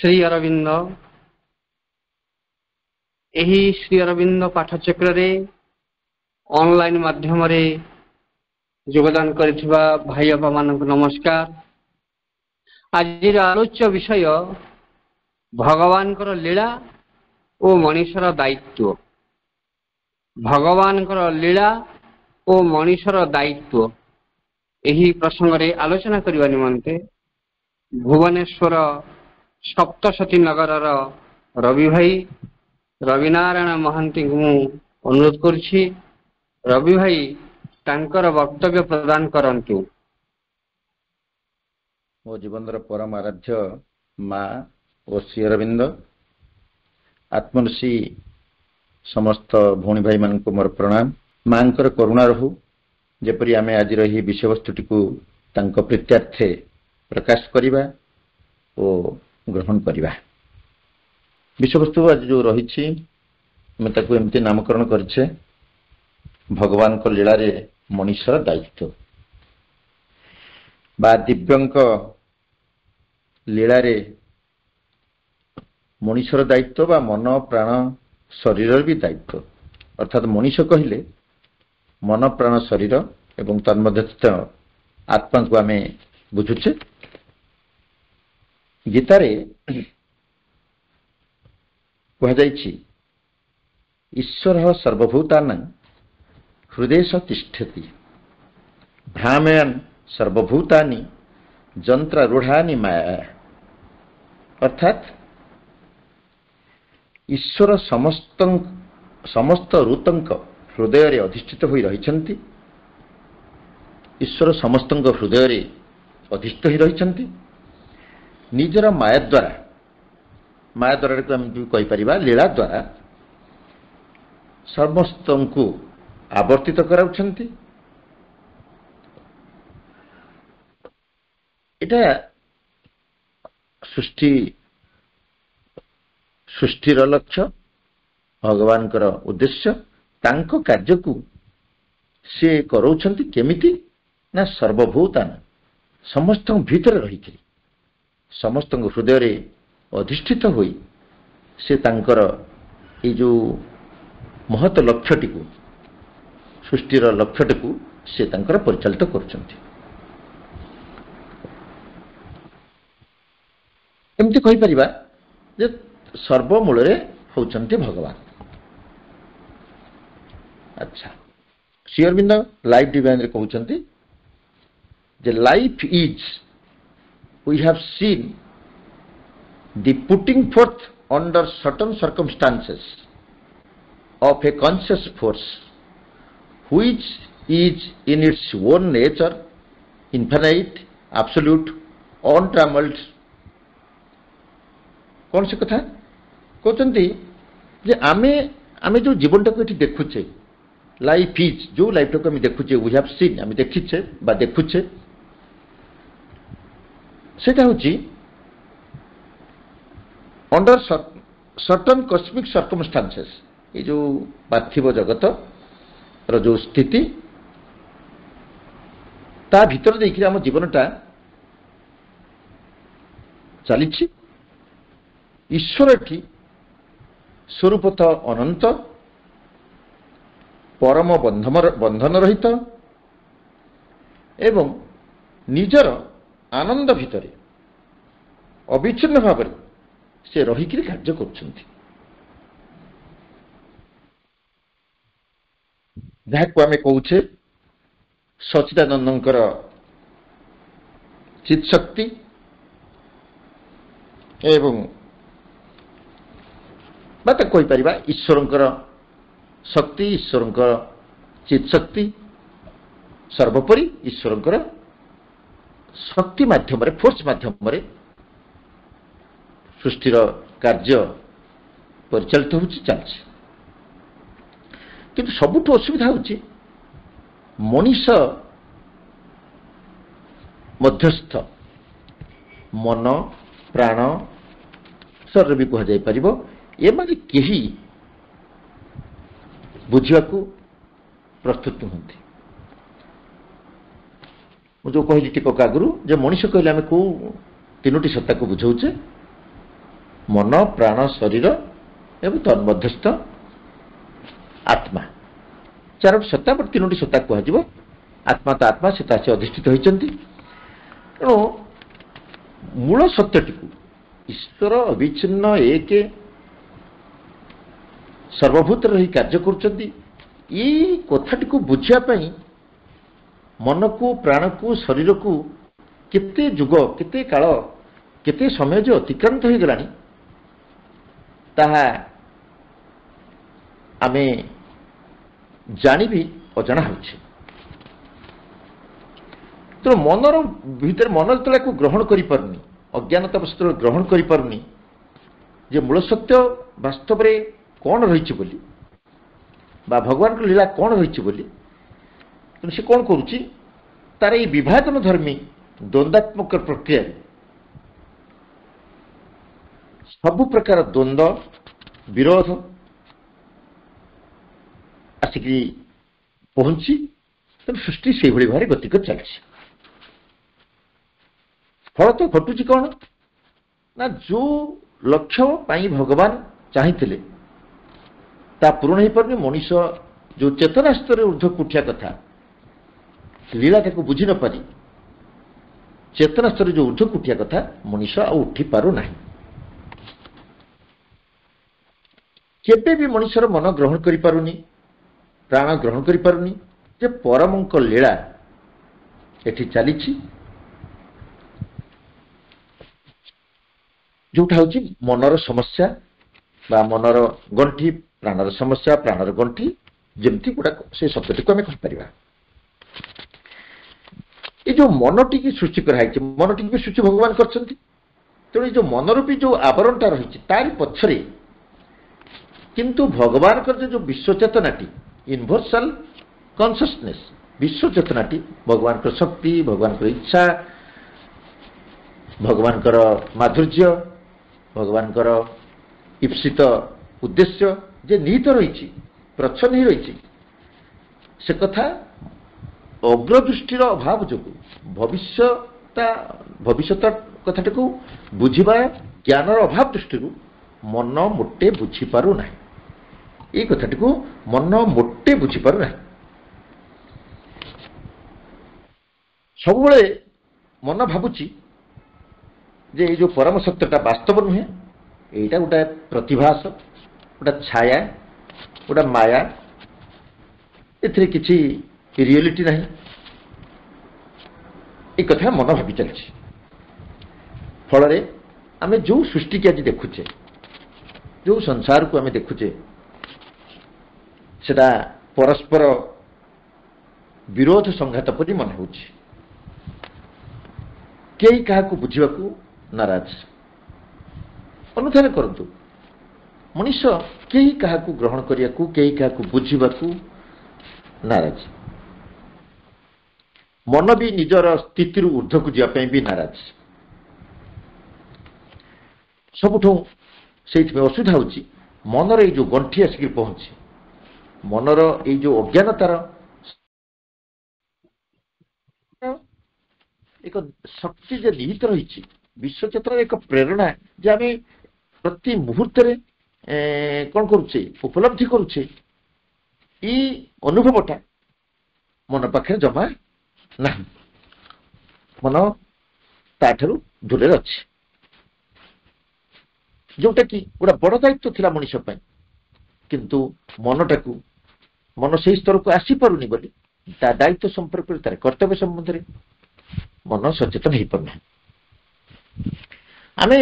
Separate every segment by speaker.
Speaker 1: श्री अरविंद एही श्री अरविंद पाठचक्र रे ऑनलाइन माध्यम रे योगदान करिथिबा भाई बाबा मानक नमस्कार। आज आलोच्य विषय भगवान लीला और मनुष्यर दायित्व। भगवान लीला और मनुष्यर दायित्व यही प्रसंग रे आलोचना करने निमंते भुवनेश्वर सप्तशती नगर रवि भाई रविनारायण महांती को अनुरोध करुछि। रवि भाई तांकर वक्तव्य प्रदान करंतु।
Speaker 2: मो जीवन परम आराध्य माँ और श्री अरविंद आत्मऋषि समस्त भौणी भाई मान को मोर प्रणाम। माँ करुणा रहू जेपरी आमे आज विषय वस्तुटी को तांको प्रीत्यार्थे प्रकाश करिबा और ग्रहण करिबा। विषय वस्तु आज जो रही मैं ताकू एमती नामकरण करछे भगवान को लीला रे मनुष्यर दायित्व बा दिव्यंक लीला रे मनुष्यर दायित्व बा मन प्राण शरीर भी दायित्व। अर्थात मनुष्य कहले मन प्राण शरीर एवं तन्मध्यस्थ आत्मा को आमे बुझुचे। गीतारे कहुଯାଇଛି ईश्वर सर्वभूतानां हृदयेश तिष्ठति भ्राम्यन् सर्वभूतानि यंत्रारूढ़ानि माया। अर्थात ईश्वर समस्त ऋतंक हृदय रे अधिष्ठित होई रहिछन्ति। ईश्वर समस्त हृदय रे अधिष्ठित होई रहिछन्ति निजर माया द्वारा को हम कहि परिबा लीला द्वारा समस्त को आवर्तित कराउछन्ति। एटा सृष्टिर लक्ष्य भगवान उद्देश्य तांको कार्य को से करौछन्ति केमिति ना सर्वभूतान समस्त भीतर रही समस्त हृदय रे अधिष्ठित होई से तांकर ये जो महत लक्ष्यटी को सृष्टिर लक्ष्यटी को से तांकर परिचालित करुछन्ति। एमती कहि परिबा जे सर्वमूल रे होउछन्ति भगवान। अच्छा श्री अरविंद लाइफ डिवाइन रे कहउछन्ति जे life is we have seen the putting forth under certain circumstances of a conscious force which is in its own nature infinite, absolute, untrammeled। कौन से कथा कहते जे आमे जो जीवन टाक ये देखुचे लाइफ इज जो लाइफ टाक देखुचे वी हैव सीन आमे देखिचे बा देखुचे सेटा होची अंडर सर्टन कॉस्मिक सर्कमस्टांसेस। ये जो पार्थिव जगत रो जो स्थिति ता भीतर देखिए आम जीवनटा चली। ईश्वर की स्वरूप तो अनंत परम बंधन रहित एवं निजर आनंद भितर अविच्छिन्न भाव से रहीकि कार्य करछन्ति। जाहाको आमे कहूछे सच्चिदानंदंकर चित शक्ति एवं बात कहि परिबा ईश्वरंकर शक्ति ईश्वरंकर चित शक्ति सर्वोपरि ईश्वरंकर शक्ति माध्यम रे फोर्स माध्यम रे सृष्टिर कार्य परिचालित होउछि चलछि। किंतु सबुठ असुविधा होउछि मनुष्य मध्यस्थ मन प्राण शरीर भी कह जाय परिबो ए माने केही बुझिया को प्रस्तुत होंती। जो कहली टिकक आगु जे मनुष्य कहले आम को तीनोटी सत्ता को बुझाऊे ମନ, ପ୍ରାଣ, ଶରୀର ଏବଂ ତନ୍ମଧ୍ୟସ୍ଥ ଆତ୍ମା। ଚାରୋଟି ସତ୍ତା ବଟ୍ ତିନୋଟି ସତ୍ତା କୁହାଯିବ। ଆତ୍ମା ତ ଆତ୍ମା, ସେ ଆସି ଅଧିଷ୍ଠିତ ହୋଇଛନ୍ତି। ତେଣୁ ମୂଳ ସତ୍ୟଟିକୁ ଈଶ୍ୱର ଅବିଚ୍ଛିନ୍ନ ଏକ ସର୍ବଭୂତରେ ରହି କାର୍ଯ୍ୟ କରୁଛନ୍ତି, ଏଇ କଥାଟିକୁ ବୁଝିବା ପାଇଁ ମନକୁ, ପ୍ରାଣକୁ, ଶରୀରକୁ କେତେ ଯୁଗ, କେତେ କାଳ, କେତେ ସମୟ ଯେ ଅତିକ୍ରାନ୍ତ ହୋଇଗଲାଣି ତାହା ଆମେ ଜାଣିବି ଅଜଣା ହେଉଛି। ତେଣୁ ମନର ଭିତରେ ମନ ଯେତେବେଳେ ତାକୁ ଗ୍ରହଣ କରିପାରୁନି, ଅଜ୍ଞାନତା ଅବସ୍ଥାରେ ଗ୍ରହଣ କରିପାରୁନି ଯେ ମୂଳ ସତ୍ୟ ବାସ୍ତବରେ କ'ଣ ରହିଛି ବୋଲି ବା ଭଗବାନଙ୍କ ଲୀଳା କ'ଣ ରହିଛି ବୋଲି, ତେଣୁ ସେ କ'ଣ କରୁଛି, ତାର ଏଇ ବିଭାଜନ ଧର୍ମୀ ଦ୍ୱନ୍ଦାତ୍ମକ ପ୍ରକ୍ରିୟାରେ ସବୁ ପ୍ରକାର ଦ୍ୱନ୍ଦ୍ୱ, ବିରୋଧ ଆସିକି ପହଞ୍ଚି ତେଣୁ ସୃଷ୍ଟି ସେଇଭଳି ଭାବରେ ଗତି କରି ଚାଲିଛି। ଫଳତଃ ଘଟୁଛି କ'ଣ ନା, ଯୋଉ ଲକ୍ଷ୍ୟ ପାଇଁ ଭଗବାନ ଚାହିଁଥିଲେ ତାହା ପୂରଣ ହେଇପାରୁନି। ମଣିଷ ଯୋଉ ଚେତନା ସ୍ତରରେ ଉର୍ଦ୍ଧ୍ୱକୁ ଉଠିବା କଥା, ଲୀଳା ତାକୁ ବୁଝି ନ ପାରି ଚେତନା ସ୍ତରରେ ଯୋଉ ଉର୍ଦ୍ଧ୍ୱକୁ ଉଠିବା କଥା, ମଣିଷ ଆଉ ଉଠି ପାରୁନାହିଁ। କେବେ ବି ମଣିଷର ମନ ଗ୍ରହଣ କରିପାରୁନି, ପ୍ରାଣ ଗ୍ରହଣ କରିପାରୁନି ଯେ ପରମଙ୍କ ଲୀଳା ଏଠି ଚାଲିଛି, ଯୋଉଟା ହେଉଛି ମନର ସମସ୍ୟା ବା ମନର ଗଣ୍ଠି, ପ୍ରାଣର ସମସ୍ୟା, ପ୍ରାଣର ଗଣ୍ଠି, ଯେମିତି ଗୁଡାକ ସେ ଶବ୍ଦଟିକୁ ଆମେ କହିପାରିବା। ଏଇ ଯୋଉ ମନଟିକି ସୃଷ୍ଟି କରାହେଇଛି, ମନଟିକି ବି ସୃଷ୍ଟି ଭଗବାନ କରିଛନ୍ତି। ତେଣୁ ଏଇ ଯୋଉ ମନରୂପୀ ଯୋଉ ଆବରଣଟା ରହିଛି ତାରି ପଛରେ କିନ୍ତୁ ଭଗବାନଙ୍କର ଯୋଉ ବିଶ୍ୱଚେତନାଟି, ୟୁନିଭର୍ସାଲ କନସିୟସନେସ୍, ବିଶ୍ୱଚେତନାଟି, ଭଗବାନଙ୍କର ଶକ୍ତି, ଭଗବାନଙ୍କର ଇଚ୍ଛା, ଭଗବାନଙ୍କର ମାଧୁର୍ଯ୍ୟ, ଭଗବାନଙ୍କର ଇପ୍ସିତ ଉଦ୍ଦେଶ୍ୟ ଯେ ନିହିତ ରହିଛି, ପ୍ରଚ୍ଛନ୍ନ ହୋଇ ରହିଛି, ସେ କଥା ଅଗ୍ରଦୃଷ୍ଟିର ଅଭାବ ଯୋଗୁଁ ଭବିଷ୍ୟତ କଥାଟିକୁ ବୁଝିବା ଜ୍ଞାନର ଅଭାବ ଦୃଷ୍ଟିରୁ ମନ ମୋଟେ ବୁଝିପାରୁନାହିଁ। ଏଇ କଥାଟିକୁ ମନ ମୋଟେ ବୁଝିପାରୁନାହିଁ। ସବୁବେଳେ ମନ ଭାବୁଛି ଯେ ଏଇ ଯୋଉ ପରମ ସତ୍ୟଟା ବାସ୍ତବ ନୁହେଁ, ଏଇଟା ଗୋଟେ ପ୍ରତିଭାସ, ଗୋଟେ ଛାୟା, ଗୋଟେ ମାୟା, ଏଥିରେ କିଛି ରିଏଲିଟି ନାହିଁ। এই କଥା ମନ ଭାବି ଚାଲିଛି। ଫଳରେ ଆମେ ଯୋଉ ସୃଷ୍ଟିକି ଆଜି ଦେଖୁଛେ, ଯୋଉ ସଂସାରକୁ ଆମେ ଦେଖୁଛେ, ସେଟା ପରସ୍ପର ବିରୋଧ ସଂଘାତ ପରି ମନେ ହେଉଛି। କେହି କାହାକୁ ବୁଝିବାକୁ ନାରାଜ। ଅନୁଧ୍ୟାନ କରନ୍ତୁ, ମଣିଷ କେହି କାହାକୁ ଗ୍ରହଣ କରିବାକୁ, କେହି କାହାକୁ ବୁଝିବାକୁ ନାରାଜ। ମନ ବି ନିଜର ସ୍ଥିତିରୁ ଊର୍ଦ୍ଧ୍ୱକୁ ଯିବା ପାଇଁ ବି ନାରାଜ। ସବୁଠୁ ସେଇଥିପାଇଁ ଅସୁବିଧା ହେଉଛି ମନର ଏଇ ଯୋଉ ଗଣ୍ଠି ଆସିକି ପହଞ୍ଚି, ମନର ଏଇ ଯୋଉ ଅଜ୍ଞାନତାର ଏକ ଶକ୍ତି ଯେ ନିହିତ ରହିଛି, ବିଶ୍ୱଚେତନାର ଏକ ପ୍ରେରଣା ଯେ ଆମେ ପ୍ରତି ମୁହୂର୍ତ୍ତରେ କ'ଣ କରୁଛେ, ଉପଲବ୍ଧି କରୁଛେ, ଏଇ ଅନୁଭବଟା ମନ ପାଖରେ ଜମା ନାହିଁ। ମନ ତାଠାରୁ ଦୂରରେ ଅଛି, ଯୋଉଟା କି ଗୋଟେ ବଡ଼ ଦାୟିତ୍ୱ ଥିଲା ମଣିଷ ପାଇଁ। କିନ୍ତୁ ମନ ସେହି ସ୍ତରକୁ ଆସିପାରୁନି ବୋଲି ତା ଦାୟିତ୍ୱ ସମ୍ପର୍କରେ, ତାର କର୍ତ୍ତବ୍ୟ ସମ୍ବନ୍ଧରେ ମନ ସଚେତନ ହେଇପାରୁନାହିଁ। ଆମେ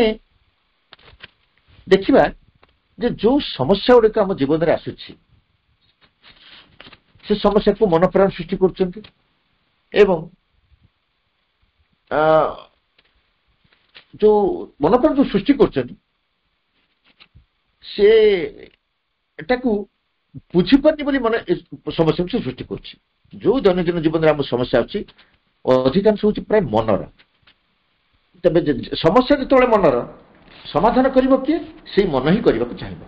Speaker 2: ଦେଖିବା ଯେ ଯୋଉ ସମସ୍ୟା ଗୁଡ଼ିକ ଆମ ଜୀବନରେ ଆସୁଛି, ସେ ସମସ୍ୟାକୁ ମନ ପ୍ରାଣ ସୃଷ୍ଟି କରୁଛନ୍ତି ଏବଂ ଯୋଉ ମନ ପ୍ରାଣ ଯୋଉ ସୃଷ୍ଟି କରୁଛନ୍ତି, ସେ ଏଟାକୁ ବୁଝିପାରୁନି ବୋଲି ମନେ ସମସ୍ୟାକୁ ସେ ସୃଷ୍ଟି କରୁଛି। ଯୋଉ ଦୈନନ୍ଦିନ ଜୀବନରେ ଆମ ସମସ୍ୟା ଅଛି, ଅଧିକାଂଶ ହେଉଛି ପ୍ରାୟ ମନର। ତେବେ ସମସ୍ୟା ଯେତେବେଳେ ମନର, ସମାଧାନ କରିବ କିଏ? ସେଇ ମନ ହିଁ କରିବାକୁ ଚାହିଁବ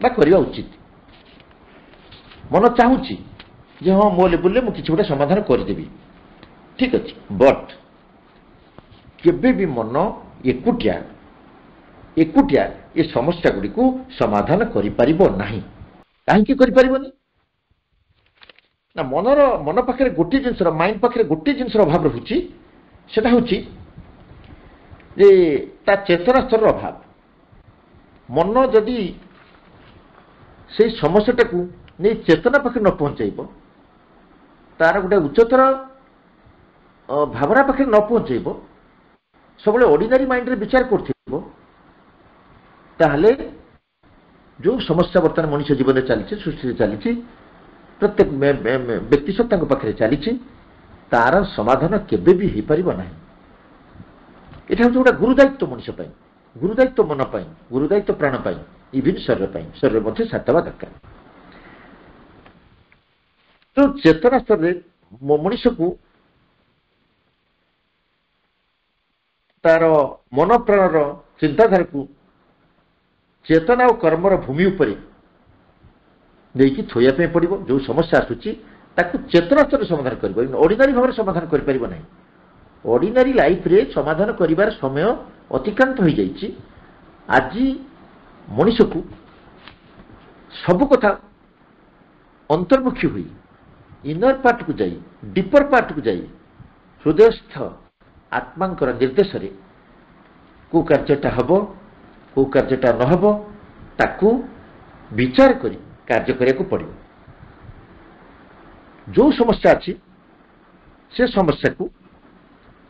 Speaker 2: ବା କରିବା ଉଚିତ। ମନ ଚାହୁଁଛି ଯେ ହଁ, ମୋ ଲେବୁଲରେ ମୁଁ କିଛି ଗୋଟେ ସମାଧାନ କରିଦେବି, ଠିକ ଅଛି। ବଟ୍ କେବେ ବି ମନ ଏକୁଟିଆ ଏକୁଟିଆ ଏ ସମସ୍ୟା ଗୁଡ଼ିକୁ ସମାଧାନ କରିପାରିବ ନାହିଁ। କାହିଁକି କରିପାରିବନି? ନା ମନ ପାଖରେ ଗୋଟିଏ ଜିନିଷର, ମାଇଣ୍ଡ ପାଖରେ ଗୋଟିଏ ଜିନିଷର ଅଭାବ ରହୁଛି, ସେଟା ହେଉଛି ଯେ ତା ଚେତନା ସ୍ତରର ଅଭାବ। ମନ ଯଦି ସେଇ ସମସ୍ୟାଟାକୁ ନେଇ ଚେତନା ପାଖରେ ନ ପହଞ୍ଚାଇବ, ତାର ଗୋଟେ ଉଚ୍ଚତର ଭାବନା ପାଖରେ ନ ପହଞ୍ଚାଇବ, ସବୁବେଳେ ଅର୍ଡିନାରୀ ମାଇଣ୍ଡରେ ବିଚାର କରୁଥିବ, ତାହେଲେ ଯେଉଁ ସମସ୍ୟା ବର୍ତ୍ତମାନ ମଣିଷ ଜୀବନରେ ଚାଲିଛି, ସୃଷ୍ଟିରେ ଚାଲିଛି, ପ୍ରତ୍ୟେକ ବ୍ୟକ୍ତି ସତ୍ତାଙ୍କ ପାଖରେ ଚାଲିଛି, ତାର ସମାଧାନ କେବେ ବି ହେଇପାରିବ ନାହିଁ। ଏଇଟା ହେଉଛି ଗୋଟେ ଗୁରୁଦାୟିତ୍ୱ ମଣିଷ ପାଇଁ, ଗୁରୁଦାୟିତ୍ୱ ମନ ପାଇଁ, ଗୁରୁଦାୟିତ୍ୱ ପ୍ରାଣ ପାଇଁ, ଇଭିନ୍ ଶରୀର ପାଇଁ। ଶରୀର ମଧ୍ୟ ସାଥ ଦେବା ଦରକାର। ତ ଚେତନା ସ୍ତରରେ ମଣିଷକୁ ତାର ମନ ପ୍ରାଣର ଚିନ୍ତାଧାରାକୁ ଚେତନା ଓ କର୍ମର ଭୂମି ଉପରେ ନେଇକି ଥୋଇବା ପାଇଁ ପଡ଼ିବ। ଯେଉଁ ସମସ୍ୟା ଆସୁଛି ତାକୁ ଚେତନା ସ୍ତରରେ ସମାଧାନ କରିବ, ଅର୍ଡିନାରୀ ଭାବରେ ସମାଧାନ କରିପାରିବ ନାହିଁ। ଅର୍ଡିନାରୀ ଲାଇଫରେ ସମାଧାନ କରିବାର ସମୟ ଅତିକ୍ରାନ୍ତ ହୋଇଯାଇଛି। ଆଜି ମଣିଷକୁ ସବୁ କଥା ଅନ୍ତର୍ମୁଖୀ ହୋଇ, ଇନର ପାର୍ଟକୁ ଯାଇ, ଡିପର ପାର୍ଟକୁ ଯାଇ, ହୃଦୟସ୍ଥ ଆତ୍ମାଙ୍କର ନିର୍ଦ୍ଦେଶରେ କେଉଁ କାର୍ଯ୍ୟଟା ହେବ, କେଉଁ କାର୍ଯ୍ୟଟା ନ ହେବ, ତାକୁ ବିଚାର କରି କାର୍ଯ୍ୟ କରିବାକୁ ପଡ଼ିବ। ଯେଉଁ ସମସ୍ୟା ଅଛି ସେ ସମସ୍ୟାକୁ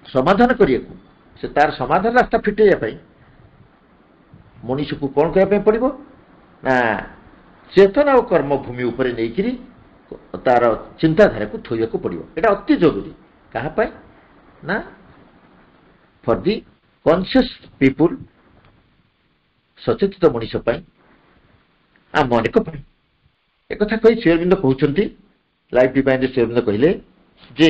Speaker 2: ସମାଧାନ କରିବାକୁ, ସେ ତାର ସମାଧାନ ରାସ୍ତା ଫିଟାଇବା ପାଇଁ ମଣିଷକୁ କ'ଣ କରିବା ପାଇଁ ପଡ଼ିବ? ନା ଚେତନା ଓ କର୍ମଭୂମି ଉପରେ ନେଇକରି ତାର ଚିନ୍ତାଧାରାକୁ ଥୋଇବାକୁ ପଡ଼ିବ। ଏଇଟା ଅତି ଜରୁରୀ। କାହା ପାଇଁ? ନା ଫର୍ ଦି କନସିୟସ୍ ପିପୁଲ, ସଚେତିତ ମଣିଷ ପାଇଁ, ଆମ ଅନେକ ପାଇଁ। ଏକଥା କହି ଶ୍ରୀ ଅରବିନ୍ଦ କହୁଛନ୍ତି, ଲାଇଫ୍ ଡିଭାଇନରେ ଶ୍ରୀ ଅରବିନ୍ଦ କହିଲେ ଯେ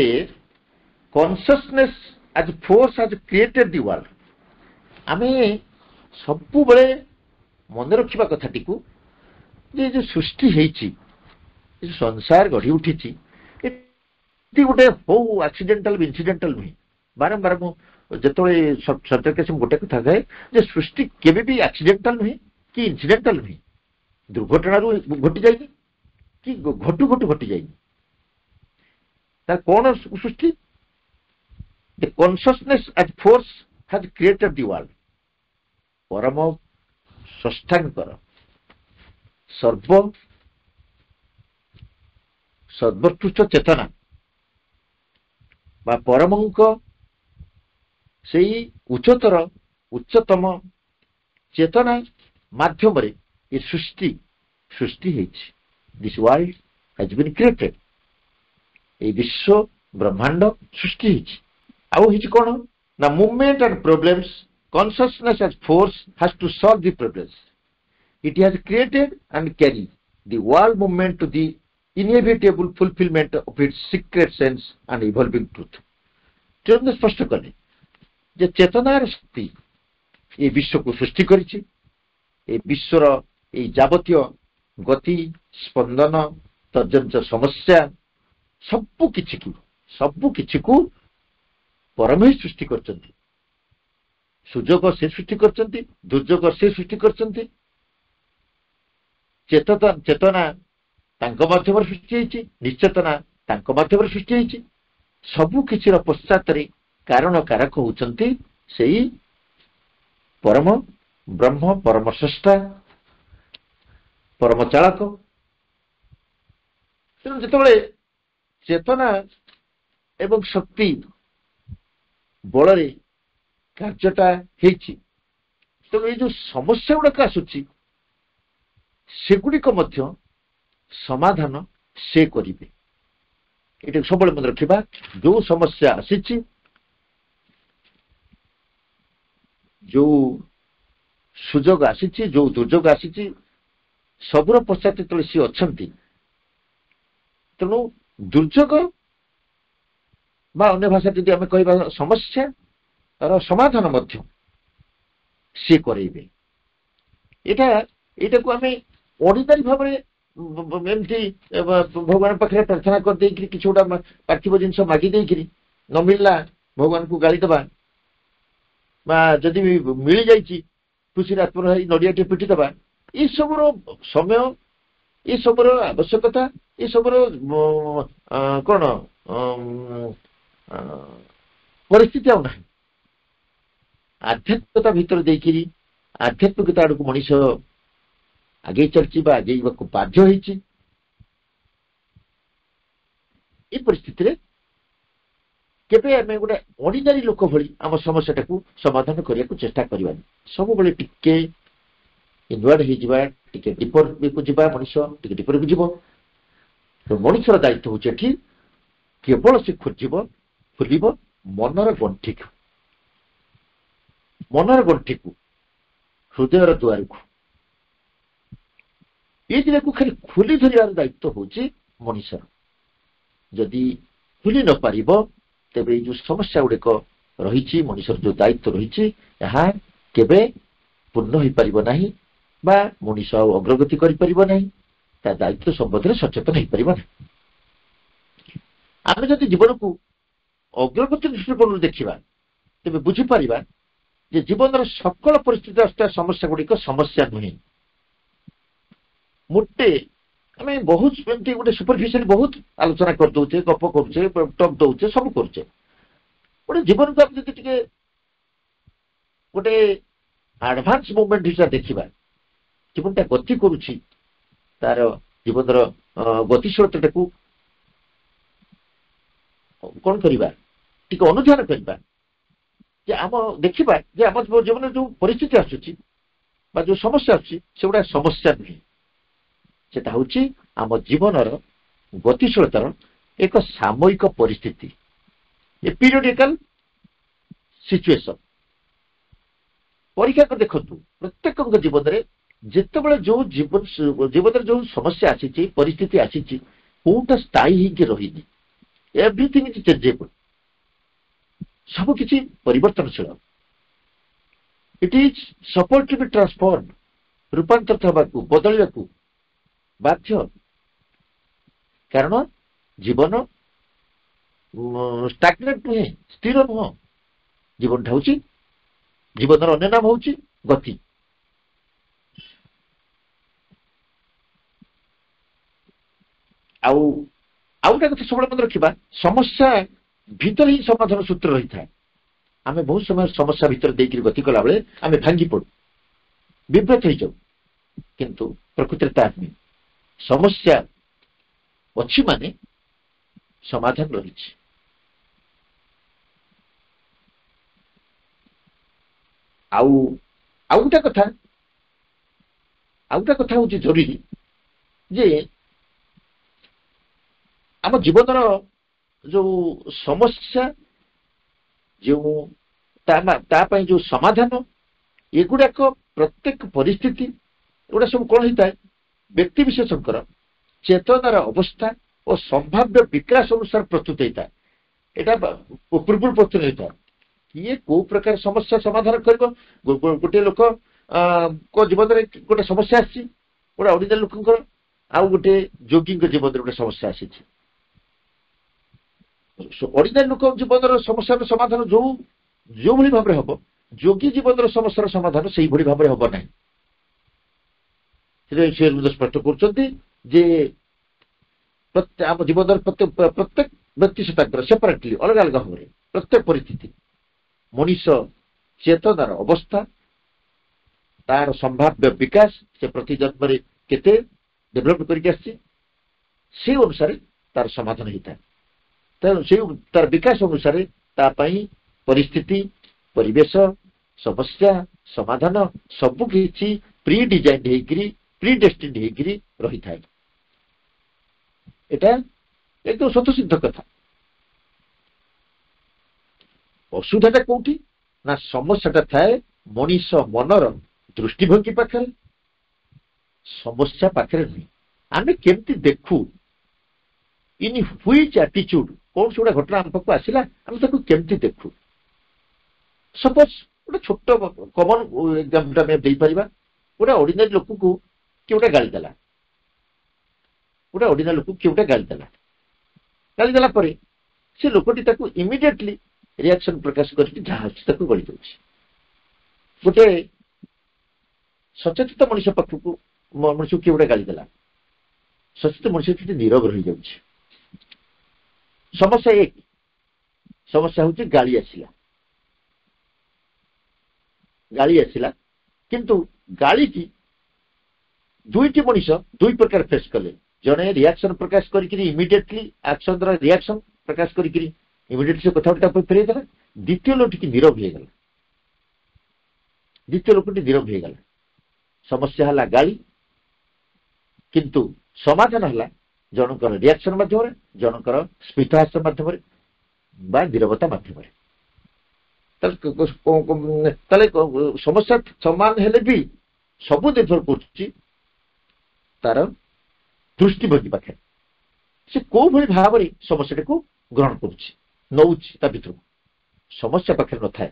Speaker 2: consciousness as force has created the world. ଆମେ ସବୁବେଳେ ମନେ ରଖିବା କଥାଟିକୁ ଯେ ଯେଉଁ ସୃଷ୍ଟି ହେଇଛି, ଯେଉଁ ସଂସାର ଗଢ଼ି ଉଠିଛି, ଏଠି ଗୋଟେ ହଉ ଆକ୍ସିଡେଣ୍ଟାଲ ଇନସିଡେଣ୍ଟାଲ ନୁହେଁ। ବାରମ୍ବାର ମୁଁ ଯେତେବେଳେ ସବ୍ଜେକ୍ଟ ଗୋଟେ କଥା କହେ ଯେ ସୃଷ୍ଟି କେବେ ବି ଆକ୍ସିଡେଣ୍ଟାଲ ନୁହେଁ କି ଇନସିଡେଣ୍ଟାଲ ନୁହେଁ। ଦୁର୍ଘଟଣାରୁ ଘଟି ଯାଇନି କି ଘଟୁ ଘଟୁ ଘଟି ଯାଇନି। ତାର କ'ଣ ସୃଷ୍ଟି? The consciousness as force has created the world. ପରମ ସ୍ରଷ୍ଟାଙ୍କର ସର୍ବୋତ୍କୃଷ୍ଟ ଚେତନା ବା ପରମଙ୍କ ସେଇ ଉଚ୍ଚତମ ଚେତନା ମାଧ୍ୟମରେ ଏ ସୃଷ୍ଟି ହେଇଛି। This world has been created. এই বিশ্ব ବ୍ରହ୍ମାଣ୍ଡ ସୃଷ୍ଟି ହେଇଛି। ଆଉ ହେଇଛି କ'ଣ? ନା movement and problems, consciousness as force has to solve the problems. It has created and carry the world movement to the inevitable fulfillment of its secret sense and evolving truth. ତେଣୁ ସ୍ପଷ୍ଟ କଲେ ଯେ ଚେତନାର ଶକ୍ତି এই ବିଶ୍ୱକୁ ସୃଷ୍ଟି କରିଛି। এই ବିଶ୍ୱର এই ଯାବତୀୟ ଗତି, ସ୍ପନ୍ଦନ, ତଜଞ୍ଚ ସମସ୍ୟା ସବୁ କିଛିକୁ ପରମ ହିଁ ସୃଷ୍ଟି କରିଛନ୍ତି। ସୁଯୋଗ ସେ ସୃଷ୍ଟି କରିଛନ୍ତି, ଦୁର୍ଯୋଗ ସେ ସୃଷ୍ଟି କରିଛନ୍ତି। ଚେତନା ତାଙ୍କ ମାଧ୍ୟମରେ ସୃଷ୍ଟି ହେଇଛି, ନିଶ୍ଚେତନା ତାଙ୍କ ମାଧ୍ୟମରେ ସୃଷ୍ଟି ହେଇଛି। ସବୁ କିଛିର ପଶ୍ଚାତରେ କାରଣ କାରକ ହେଉଛନ୍ତି ସେଇ ପରମ ବ୍ରହ୍ମ, ପରମ ସ୍ରଷ୍ଟା, ପରମ ଚାଳକ। ତେଣୁ ଯେତେବେଳେ ଚେତନା ଏବଂ ଶକ୍ତି ବଳରେ କାର୍ଯ୍ୟଟା ହେଇଛି, ତେଣୁ ଏଇ ଯୋଉ ସମସ୍ୟା ଗୁଡାକ ଆସୁଛି ସେଗୁଡିକ ମଧ୍ୟ ସମାଧାନ ସେ କରିବେ। ଏଇଟା ସବୁବେଳେ ମନେ ରଖିବା। ଯୋଉ ସମସ୍ୟା ଆସିଛି, ଯୋଉ ସୁଯୋଗ ଆସିଛି, ଯୋଉ ଦୁର୍ଯୋଗ ଆସିଛି, ସବୁର ପଶ୍ଚାତ ଯେତେବେଳେ ସିଏ ଅଛନ୍ତି, ତେଣୁ ଦୁର୍ଯୋଗ ବା ଅନ୍ୟ ଭାଷା ଯଦି ଆମେ କହିବା ସମସ୍ୟାର ସମାଧାନ ମଧ୍ୟ ସିଏ କରେଇବେ। ଏଇଟାକୁ ଆମେ ଅର୍ଡିନାରୀ ଭାବରେ ଏମିତି ଭଗବାନ ପାଖରେ ପ୍ରାର୍ଥନା କରିଦେଇକିରି କିଛି ଗୋଟେ ପାର୍ଥିବ ଜିନିଷ ମାଗି ଦେଇକିରି ନ ମିଳିଲା ଭଗବାନଙ୍କୁ ଗାଳି ଦେବା, ବା ଯଦି ବି ମିଳିଯାଇଛି ଖୁସିରେ ଆତ୍ମର ହେଇ ନଡ଼ିଆଟେ ପିଟିଦେବା, ଏସବୁର ସମୟ, ଏସବୁର ଆବଶ୍ୟକତା, ଏସବୁର କଣ ପରିସ୍ଥିତି ଆଉ ନାହିଁ। ଆଧ୍ୟାତ୍ମିକତା ଭିତରେ ଦେଇକିରି ଆଧ୍ୟାତ୍ମିକତା ଆଡ଼କୁ ମଣିଷ ଆଗେଇ ଚାଲିଛି ବା ଆଗେଇବାକୁ ବାଧ୍ୟ ହେଇଛି। এই ପରିସ୍ଥିତିରେ କେବେ ଆମେ ଗୋଟେ ଅର୍ଡିନାରୀ ଲୋକ ଭଳି ଆମ ସମସ୍ୟାଟାକୁ ସମାଧାନ କରିବାକୁ ଚେଷ୍ଟା କରିବାନି। ସବୁବେଳେ ଟିକେ ଇନଭଲ୍ଭ ହେଇଯିବା, ଟିକେ ଡିପରକୁ ଯିବା, ମଣିଷ ଟିକେ ଡିପରକୁ ଯିବ। ମଣିଷର ଦାୟିତ୍ୱ ହେଉଛି ଏଠି କେବଳ ସେ ଖୋଲିବ ମନର ଗଣ୍ଠିକୁ, ହୃଦୟର ଦୁଆରକୁ। ଏ ଦିନକୁ ଖାଲି ଖୋଲି ଧରିବାର ଦାୟିତ୍ୱ ହେଉଛି ମଣିଷର। ଯଦି ଖୋଲି ନ ପାରିବ ତେବେ ଏଇ ଯୋଉ ସମସ୍ୟା ଗୁଡ଼ିକ ରହିଛି, ମଣିଷର ଯୋଉ ଦାୟିତ୍ୱ ରହିଛି, ଏହା କେବେ ପୂର୍ଣ୍ଣ ହୋଇପାରିବ ନାହିଁ ବା ମଣିଷ ଆଉ ଅଗ୍ରଗତି କରିପାରିବ ନାହିଁ, ତା ଦାୟିତ୍ୱ ସମ୍ବନ୍ଧରେ ସଚେତନ ହେଇପାରିବ ନାହିଁ। ଆମେ ଯଦି ଜୀବନକୁ ଅଗ୍ରଗତି ଦୃଷ୍ଟିକୋଣରୁ ଦେଖିବା ତେବେ ବୁଝିପାରିବା ଯେ ଜୀବନର ସକଳ ପରିସ୍ଥିତି ଆସିଥିବା ସମସ୍ୟା ଗୁଡ଼ିକ ସମସ୍ୟା ନୁହେଁ। ମୋଟେ ଆମେ ବହୁତ ଏମିତି ଗୋଟେ ସୁପରଫିସିଆଲି ବହୁତ ଆଲୋଚନା କରିଦଉଛେ, ଗପ କରୁଛେ, ଟକ୍ ଦଉଛେ, ସବୁ କରୁଛେ। ଗୋଟେ ଜୀବନକୁ ଆମେ ଯଦି ଟିକେ ଗୋଟେ ଆଡଭାନ୍ସ ମୁଭମେଣ୍ଟ ହିସାବରେ ଦେଖିବା, ଜୀବନଟା ଗତି କରୁଛି, ତାର ଜୀବନର ଗତିଶୀଳତାଟାକୁ କଣ କରିବା, ଟିକେ ଅନୁଧ୍ୟାନ କରିବା ଯେ ଦେଖିବା ଯେ ଆମ ଜୀବନରେ ଯୋଉ ପରିସ୍ଥିତି ଆସୁଛି ବା ଯୋଉ ସମସ୍ୟା ଆସୁଛି ସେଗୁଡା ସମସ୍ୟା ନୁହେଁ, ସେଟା ହଉଛି ଆମ ଜୀବନର ଗତିଶୀଳତାର ଏକ ସାମୟିକ ପରିସ୍ଥିତି, ଏ ପିରିୟଡିକାଲ ସିଚୁଏସନ। ପରୀକ୍ଷା କରି ଦେଖନ୍ତୁ ପ୍ରତ୍ୟେକଙ୍କ ଜୀବନରେ ଯେତେବେଳେ ଯୋଉ ଜୀବନରେ ଯୋଉ ସମସ୍ୟା ଆସିଛି, ପରିସ୍ଥିତି ଆସିଛି, କୋଉଟା ସ୍ଥାୟୀ ହେଇକି ରହିନି। ଏଭ୍ରିଥିଙ୍ଗ ଇଜ ଚେଞ୍ଜେବଲ, ସବୁ କିଛି ପରିବର୍ତ୍ତନଶୀଳ। It is suppose to be transform, ରୂପାନ୍ତରିତ ହେବାକୁ, ବଦଳିବାକୁ ବାଧ୍ୟ। କାରଣ ଜୀବନ ଷ୍ଟାଗ୍ନେଣ୍ଟ ନୁହେଁ, ସ୍ଥିର ନୁହଁ। ଜୀବନଟା ହଉଛି, ଜୀବନର ଅନ୍ୟ ନାମ ହଉଛି ଗତି। ଆଉ ଗୋଟେ କଥା ସବୁବେଳେ ମନେ ରଖିବା, ସମସ୍ୟା ଭିତରେ ହିଁ ସମାଧାନ ସୂତ୍ର ରହିଥାଏ। ଆମେ ବହୁତ ସମୟ ସମସ୍ୟା ଭିତରେ ଦେଇକରି ଗତି କଲାବେଳେ ଆମେ ଭାଙ୍ଗି ପଡୁ, ବିବ୍ରତ ହେଇଯାଉ, କିନ୍ତୁ ପ୍ରକୃତିରେ ତାହା ନୁହେଁ। ସମସ୍ୟା ଅଛି ମାନେ ସମାଧାନ ରହିଛି। ଆଉ ଗୋଟେ କଥା ହଉଛି ଜରୁରୀ ଯେ ଆମ ଜୀବନର ଯୋଉ ସମସ୍ୟା, ଯୋଉ ତା ପାଇଁ ଯୋଉ ସମାଧାନ, ଏଗୁଡାକ ପ୍ରତ୍ୟେକ ପରିସ୍ଥିତି, ଏଗୁଡା ସବୁ କଣ ହେଇଥାଏ, ବ୍ୟକ୍ତି ବିଶେଷଙ୍କର ଚେତନାର ଅବସ୍ଥା ଓ ସମ୍ଭାବ୍ୟ ବିକାଶ ଅନୁସାରେ ପ୍ରସ୍ତୁତ ହେଇଥାଏ। ଏଇଟା ପୂର୍ବରୁ ପ୍ରସ୍ତୁତ ହେଇଥାଏ। କିଏ କୋଉ ପ୍ରକାର ସମସ୍ୟା ସମାଧାନ କରିବ। ଗୋଟିଏ ଲୋକ ଜୀବନରେ ଗୋଟେ ସମସ୍ୟା ଆସିଛି, ଗୋଟେ ଅର୍ଡିନାରୀ ଲୋକଙ୍କର, ଆଉ ଗୋଟେ ଯୋଗୀଙ୍କ ଜୀବନରେ ଗୋଟେ ସମସ୍ୟା ଆସିଛି। ଅର୍ଡିନାରୀ ଲୋକ ଜୀବନର ସମସ୍ୟାର ସମାଧାନ ଯୋଉଭଳି ଭାବରେ ହବ, ଯୋଗୀ ଜୀବନର ସମସ୍ୟାର ସମାଧାନ ସେଇଭଳି ଭାବରେ ହବ ନାହିଁ। ସେଥିପାଇଁ ସ୍ପଷ୍ଟ କରୁଛନ୍ତି ଯେ ଆମ ଜୀବନର ପ୍ରତ୍ୟେକ ବ୍ୟକ୍ତି ତାଙ୍କର ସେପାରେଟଲି, ଅଲଗା ଅଲଗା ଭାବରେ ପ୍ରତ୍ୟେକ ପରିସ୍ଥିତି, ମଣିଷ ଚେତନାର ଅବସ୍ଥା, ତାର ସମ୍ଭାବ୍ୟ ବିକାଶ, ସେ ପ୍ରତି ଜନ୍ମରେ କେତେ ଡେଭଲପ କରିକି ଆସିଛି, ସେ ଅନୁସାରେ ତାର ସମାଧାନ ହେଇଥାଏ। ତେଣୁ ତାର ବିକାଶ ଅନୁସାରେ ତା ପାଇଁ ପରିସ୍ଥିତି, ପରିବେଶ, ସମସ୍ୟା, ସମାଧାନ ସବୁ କିଛି ପ୍ରି ଡିଜାଇନ ହେଇକିରି, ପ୍ରି ଡେଷ୍ଟିନ୍ଡ ହେଇକିରି ରହିଥାଏ। ଏଟା ଏକଦମ ସ୍ୱତଃସିଦ୍ଧ କଥା। ଅସୁବିଧାଟା କୋଉଠି ନା, ସମସ୍ୟାଟା ଥାଏ ମଣିଷ ମନର ଦୃଷ୍ଟିଭଙ୍ଗୀ ପାଖରେ, ସମସ୍ୟା ପାଖରେ ନୁହେଁ। ଆମେ କେମିତି ଦେଖୁ, ଇନ୍ ହୁଇଚ୍ ଆଟିଚ୍ୟୁଡ, କୌଣସି ଗୋଟେ ଘଟଣା ଆମ ପାଖକୁ ଆସିଲା, ଆମେ ତାକୁ କେମିତି ଦେଖୁ। ସପୋଜ ଗୋଟେ ଛୋଟ କମନ ଏକ୍ସାମ୍ପଲ ଆମେ ଦେଇପାରିବା। ଗୋଟେ ଅର୍ଡିନାରୀ ଲୋକକୁ କିଏ ଗୋଟେ ଗାଳି ଦେଲା, ଗାଳି ଦେଲା ପରେ ସେ ଲୋକଟି ତାକୁ ଇମିଡିଏଟଲି ରିଆକ୍ସନ ପ୍ରକାଶ କରିକି ଯାହା ଅଛି ତାକୁ ଗଳି ଦେଉଛି। ଗୋଟେ ସଚେତନ ମଣିଷ ପାଖକୁ ମଣିଷକୁ କିଏ ଗୋଟେ ଗାଳି ଦେଲା, ସଚେତନ ମଣିଷ ସେଠି ନୀରବ ରହିଯାଉଛି। ସମସ୍ୟା ଏକ, ସମସ୍ୟା ହଉଛି ଗାଳି ଆସିଲା, ଗାଳି ଆସିଲା, କିନ୍ତୁ ଗାଳିକି ଦୁଇଟି ମଣିଷ ଦୁଇ ପ୍ରକାର ଫେସ୍ କଲେ। ଜଣେ ରିଆକ୍ସନ ପ୍ରକାଶ କରିକିରି ଇମିଡିଏଟଲି ଆକ୍ସନର ରିଆକ୍ସନ ପ୍ରକାଶ କରିକିରି ଇମିଡିଏଟଲି ସେ କଥାଟା ଫେରେଇ ଦେଲା। ଦ୍ୱିତୀୟ ଲୋକଟି ନୀରବ ହେଇଗଲା, ଦ୍ୱିତୀୟ ଲୋକଟି ନୀରବ ହେଇଗଲା। ସମସ୍ୟା ହେଲା ଗାଳି, କିନ୍ତୁ ସମାଧାନ ହେଲା ଜଣଙ୍କର ରିଆକ୍ସନ ମାଧ୍ୟମରେ, ଜଣଙ୍କର ସ୍ମିତହାସ୍ୟ ମାଧ୍ୟମରେ ବା ନୀରବତା ମାଧ୍ୟମରେ। ତାହେଲେ ସମସ୍ୟା ସମାନ ହେଲେ ବି ସବୁ ନିର୍ଭର କରୁଛି ତାର ଦୃଷ୍ଟିଭଙ୍ଗୀ ପାଖରେ, ସେ କୋଉ ଭଳି ଭାବରେ ସମସ୍ୟାଟାକୁ ଗ୍ରହଣ କରୁଛି, ନଉଛି ତା ଭିତରକୁ। ସମସ୍ୟା ପାଖରେ ନଥାଏ।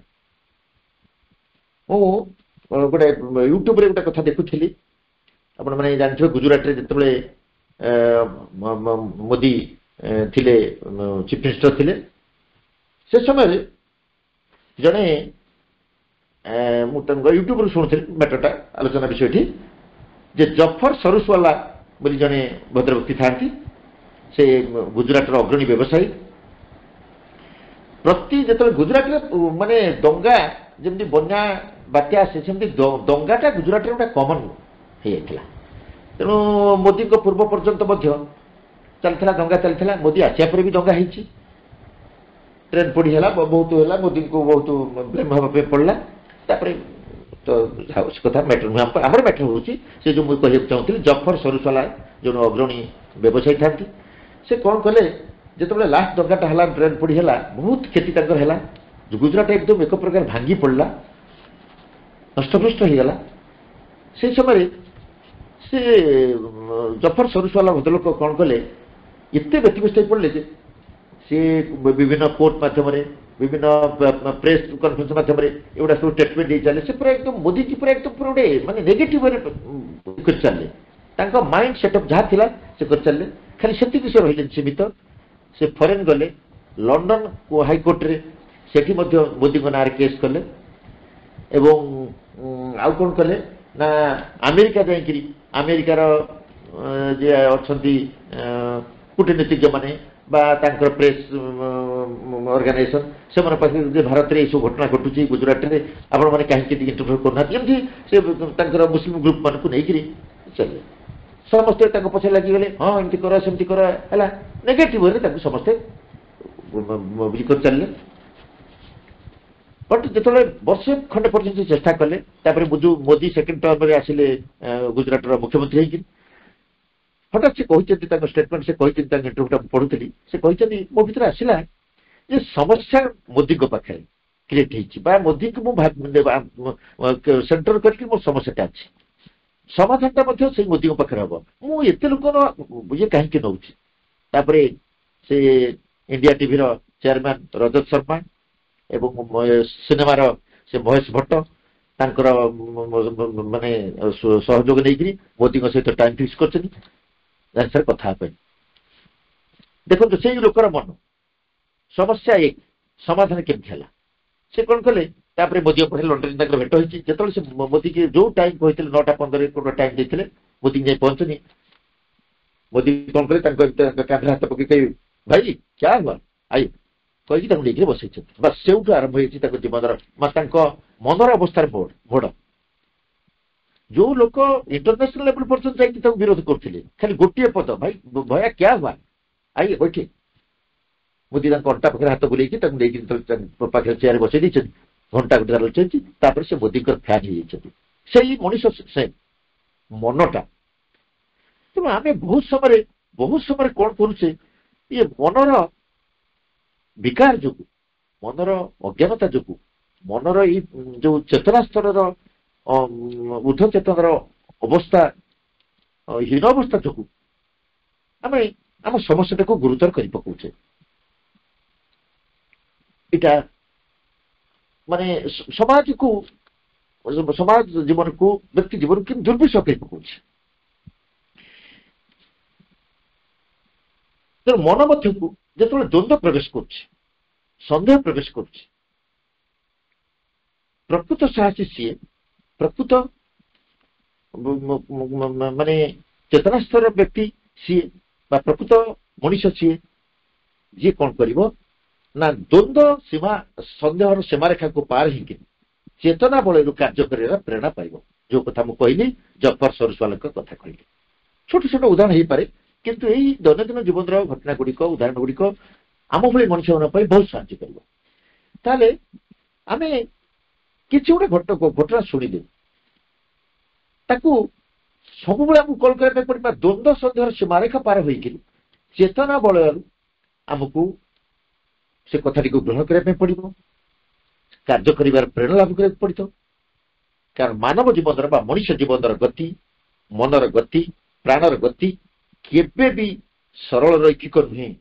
Speaker 2: ମୁଁ ଗୋଟେ ୟୁଟ୍ୟୁବରେ ଗୋଟେ କଥା ଦେଖୁଥିଲି, ଆପଣମାନେ ଜାଣିଥିବେ ଗୁଜୁରାଟରେ ଯେତେବେଳେ ମୋଦି ଥିଲେ, ଚିଫ୍ ମିନିଷ୍ଟର ଥିଲେ, ସେ ସମୟରେ ଜଣେ ମୁଁ ତାଙ୍କ ୟୁଟ୍ୟୁବରୁ ଶୁଣୁଥିଲି ମ୍ୟାଟରଟା, ଆଲୋଚନା ବିଷୟଟି, ଯେ ଜଫର ସରୁସୱାଲା ବୋଲି ଜଣେ ଭଦ୍ରବ୍ୟକ୍ତି ଥାନ୍ତି। ସେ ଗୁଜୁରାଟର ଅଗ୍ରଣୀ ବ୍ୟବସାୟୀ। ପ୍ରତି ଯେତେବେଳେ ଗୁଜୁରାଟରେ ମାନେ ଦଙ୍ଗା, ଯେମିତି ବନ୍ୟା ବାତ୍ୟା ଆସେ, ସେମିତି ଦଙ୍ଗାଟା ଗୁଜୁରାଟରେ ଗୋଟେ କମନ ହେଇଯାଇଥିଲା। ତେଣୁ ମୋଦିଙ୍କ ପୂର୍ବ ପର୍ଯ୍ୟନ୍ତ ମଧ୍ୟ ଚାଲିଥିଲା, ଦଙ୍ଗା ଚାଲିଥିଲା। ମୋଦି ଆସିବା ପରେ ବି ଦଙ୍ଗା ହେଇଛି, ଟ୍ରେନ୍ ପୋଡ଼ି ହେଲା, ବହୁତ ହେଲା, ମୋଦିଙ୍କୁ ବହୁତ ବ୍ଲେମ୍ ହେବା ପାଇଁ ପଡ଼ିଲା। ତାପରେ ତ ସେ କଥା ମ୍ୟାଟର ନୁହେଁ, ଆମର ମ୍ୟାଟର ହେଉଛି ସେ ଯେଉଁ ମୁଁ କହିବାକୁ ଚାହୁଁଥିଲି, ଜଫର ସରୁସୱାଲା ଜଣେ ଅଗ୍ରଣୀ ବ୍ୟବସାୟୀ ଥାନ୍ତି। ସେ କ'ଣ କଲେ, ଯେତେବେଳେ ଲାଷ୍ଟ ଦଙ୍ଗାଟା ହେଲା, ଟ୍ରେନ୍ ପୋଡ଼ି ହେଲା, ବହୁତ କ୍ଷତି ତାଙ୍କର ହେଲା, ଗୁଜୁରାଟ ଏକଦମ ଏକ ପ୍ରକାର ଭାଙ୍ଗି ପଡ଼ିଲା, ନଷ୍ଟଭ୍ରଷ୍ଟ ହେଇଗଲା। ସେଇ ସମୟରେ ସେ ଜଫର ସରୁସୱାଲା ଭଦ୍ରଲୋକ କ'ଣ କଲେ, ଏତେ ବ୍ୟତିବ୍ୟସ୍ତ ହେଇ ପଡ଼ିଲେ ଯେ ସେ ବିଭିନ୍ନ କୋର୍ଟ ମାଧ୍ୟମରେ, ବିଭିନ୍ନ ପ୍ରେସ୍ କନଫରେନ୍ସ ମାଧ୍ୟମରେ ଏଗୁଡ଼ା ସବୁ ଷ୍ଟେଟମେଣ୍ଟ ଦେଇ ଚାଲେ। ସେ ପୁରା ଏକଦମ ମୋଦିକି ପୁରା ଏକଦମ ପୁରା ଗୋଟେ ମାନେ ନେଗେଟିଭ ୱେରେ କରି ଚାଲିଲେ। ତାଙ୍କ ମାଇଣ୍ଡ ସେଟଅପ୍ ଯାହା ଥିଲା ସେ କରି ଚାଲିଲେ। ଖାଲି ସେତିକି ସେ ରହିଲେନି ସୀମିତ, ସେ ଫରେନ୍ ଗଲେ, ଲଣ୍ଡନ ହାଇକୋର୍ଟରେ ସେଠି ମଧ୍ୟ ମୋଦିଙ୍କ ନାଁରେ କେସ୍ କଲେ। ଏବଂ ଆଉ କ'ଣ କଲେ ନା, ଆମେରିକା ଯାଇକିରି ଆମେରିକାର ଯିଏ ଅଛନ୍ତି କୂଟନୀତିଜ୍ଞମାନେ ବା ତାଙ୍କର ପ୍ରେସ୍ ଅର୍ଗାନାଇଜେସନ, ସେମାନଙ୍କ ପାଖରେ ଯେ ଭାରତରେ ଏଇସବୁ ଘଟଣା ଘଟୁଛି ଗୁଜୁରାଟରେ, ଆପଣମାନେ କାହିଁକି ଇଣ୍ଟରଫିୟର କରୁନାହାନ୍ତି, ଏମିତି ସେ ତାଙ୍କର ମୁସଲିମ ଗ୍ରୁପମାନଙ୍କୁ ନେଇକିରି ଚାଲିଲେ। ସମସ୍ତେ ତାଙ୍କ ପଛରେ ଲାଗିଗଲେ, ହଁ ଏମିତି କର ସେମିତି କର ହେଲା, ନେଗେଟିଭ ୱେରେ ତାଙ୍କୁ ସମସ୍ତେ କରି ଚାଲିଲେ। ବଟ୍ ଯେତେବେଳେ ବର୍ଷେ ଖଣ୍ଡେ ପର୍ଯ୍ୟନ୍ତ ଚେଷ୍ଟା କଲେ, ତାପରେ ମୋଦି ସେକେଣ୍ଡ ଟର୍ମରେ ଆସିଲେ ଗୁଜୁରାଟର ମୁଖ୍ୟମନ୍ତ୍ରୀ ହେଇକି, ହଠାତ୍ ସେ କହିଛନ୍ତି ତାଙ୍କ ଷ୍ଟେଟମେଣ୍ଟ, ସେ କହିଛନ୍ତି ତାଙ୍କ ଇଣ୍ଟରଭ୍ୟୁଟା ମୁଁ ପଢୁଥିଲି, ସେ କହିଛନ୍ତି ମୋ ଭିତରେ ଆସିଲା ଯେ ସମସ୍ୟା ମୋଦିଙ୍କ ପାଖରେ କ୍ରିଏଟ୍ ହେଇଛି, ବା ମୋଦିଙ୍କୁ ମୁଁ ସେଣ୍ଟର କରିକି ମୋ ସମସ୍ୟାଟା ଅଛି, ସମାଧାନଟା ମଧ୍ୟ ସେଇ ମୋଦିଙ୍କ ପାଖରେ ହବ, ମୁଁ ଏତେ ଲୋକର ଇଏ କାହିଁକି ନଉଛି। ତାପରେ ସେ ଇଣ୍ଡିଆ ଟିଭିର ଚେୟାରମ୍ୟାନ ରଜତ ଶର୍ମା ଏବଂ ସିନେମାର ସେ ମହେଶ ଭଟ୍ଟ ତାଙ୍କର ମାନେ ସହଯୋଗ ନେଇକିରି ମୋଦିଙ୍କ ସହିତ ଟାଇମ୍ ଫିକ୍ସ କରିଛନ୍ତି ସାର୍ କଥା ହେବା ପାଇଁ। ଦେଖନ୍ତୁ ସେଇ ଲୋକର ମନ, ସମସ୍ୟା ଏକ, ସମାଧାନ କେମିତି ହେଲା। ସେ କ'ଣ କଲେ, ତାପରେ ମୋଦିଙ୍କ ପାଖରେ ଲଣ୍ଡନରେ ତାଙ୍କର ଭେଟ ହେଇଛି। ଯେତେବେଳେ ସେ ମୋଦିକି ଯୋଉ ଟାଇମ୍ କହିଥିଲେ 9:15 କୋଉଟା ଟାଇମ୍ ଦେଇଥିଲେ, ମୋଦିକି ଯାଇ ପହଞ୍ଚୁନି। ମୋଦି କ'ଣ କଲେ, ତାଙ୍କ କାନ୍ଧରେ ହାତ ପକେଇ କହିବେ, ଭାଇ କ୍ୟା ହୁଆ ଆଇ, କହିକି ତାଙ୍କୁ ନେଇକିରି ବସେଇଛନ୍ତି। ବାସ୍ ସେଇଠୁ ଆରମ୍ଭ ହେଇଛି ତାଙ୍କ ଜୀବନର, ତାଙ୍କ ମନର ଅବସ୍ଥାର ମୋଡ଼। ଯୋଉ ଲୋକ ଇଣ୍ଟରନ୍ୟାସନାଲ ଲେଭେଲ ପର୍ଯ୍ୟନ୍ତ ଯାଇକି ତାକୁ ବିରୋଧ କରୁଥିଲେ, ଖାଲି ଗୋଟିଏ ପଦ, ଭାଇ ଭୟା କ୍ୟା ହୁଆ ଆଇ ବୈଠେ, ମୋଦି ତାଙ୍କ ଅଣ୍ଟା ପାଖରେ ହାତ ବୁଲେଇକି ତାଙ୍କୁ ନେଇକି ପାଖରେ ଚେୟାରରେ ବସେଇ ଦେଇଛନ୍ତି, ଘଣ୍ଟା ଗୋଟେ ଲଚେଇଛି। ତାପରେ ସେ ମୋଦିଙ୍କର ଫ୍ୟାନ୍ ହେଇଯାଇଛନ୍ତି। ସେଇ ମଣିଷ ସେ ମନଟା। ତେଣୁ ଆମେ ବହୁତ ସମୟରେ କ'ଣ କରୁଛେ, ଇଏ ମନର ବିକାର ଯୋଗୁଁ, ମନର ଅଜ୍ଞାନତା ଯୋଗୁଁ, ମନର ଏଇ ଯୋଉ ଚେତନା ସ୍ତରର ଉର୍ଦ୍ଧ୍ୱ ଚେତନାର ଅବସ୍ଥା, ହୀନ ଅବସ୍ଥା ଯୋଗୁଁ ଆମେ ଆମ ସମସ୍ୟାଟାକୁ ଗୁରୁତର କରି ପକାଉଛେ। ଏଇଟା ମାନେ ସମାଜକୁ, ସମାଜ ଜୀବନକୁ, ବ୍ୟକ୍ତି ଜୀବନକୁ କିନ୍ତୁ ଦୁର୍ବିଷହ କରି ପକାଉଛି। ତେଣୁ ମନ ମଧ୍ୟକୁ ଯେତେବେଳେ ଦ୍ୱନ୍ଦ୍ୱ ପ୍ରବେଶ କରୁଛି, ସନ୍ଦେହ ପ୍ରବେଶ କରୁଛି, ପ୍ରକୃତ ସାହସୀ ସିଏ, ପ୍ରକୃତ ମାନେ ଚେତନା ସ୍ତର ବ୍ୟକ୍ତି ସିଏ ବା ପ୍ରକୃତ ମଣିଷ ସିଏ ଯିଏ କଣ କରିବ ନା ଦ୍ୱନ୍ଦ୍ୱ ସୀମା ସନ୍ଦେହର ସୀମାରେଖାକୁ ପାର ହେଇକି ଚେତନା ବଳୟରୁ କାର୍ଯ୍ୟ କରିବାର ପ୍ରେରଣା ପାଇବ। ଯୋଉ କଥା ମୁଁ କହିଲି ଜଫର ସରୁସ୍ୱାଲଙ୍କ କଥା କହିଲି। ଛୋଟ ଛୋଟ ଉଦାହରଣ ହେଇପାରେ, କିନ୍ତୁ ଏଇ ଦୈନନ୍ଦିନ ଜୀବନର ଘଟଣା ଗୁଡ଼ିକ ଉଦାହରଣ ଗୁଡ଼ିକ ଆମ ଭଳି ମଣିଷମାନଙ୍କ ପାଇଁ ବହୁତ ସାହାଯ୍ୟ କରିବ। ତାହେଲେ ଆମେ କିଛି ଗୋଟେ ଘଟଣା ଶୁଣିଲେ ତାକୁ ସବୁବେଳେ ଆମକୁ କଲ୍ କରିବା ପାଇଁ ପଡ଼ିବ। ଦ୍ୱନ୍ଦ୍ୱ ସନ୍ଦେହର ସୀମାରେଖା ପାର ହୋଇକରି ଚେତନା ବଳୟରୁ ଆମକୁ ସେ କଥାଟିକୁ ଗ୍ରହଣ କରିବା ପାଇଁ ପଡ଼ିବ, କାର୍ଯ୍ୟ କରିବାର ପ୍ରେରଣା ଲାଭ କରିବାକୁ ପଡ଼ିବ। କାରଣ ମାନବ ଜୀବନର ବା ମଣିଷ ଜୀବନର ଗତି, ମନର ଗତି, ପ୍ରାଣର ଗତି କେବେ ବି ସରଳ ରୈଖିକ ନୁହେଁ।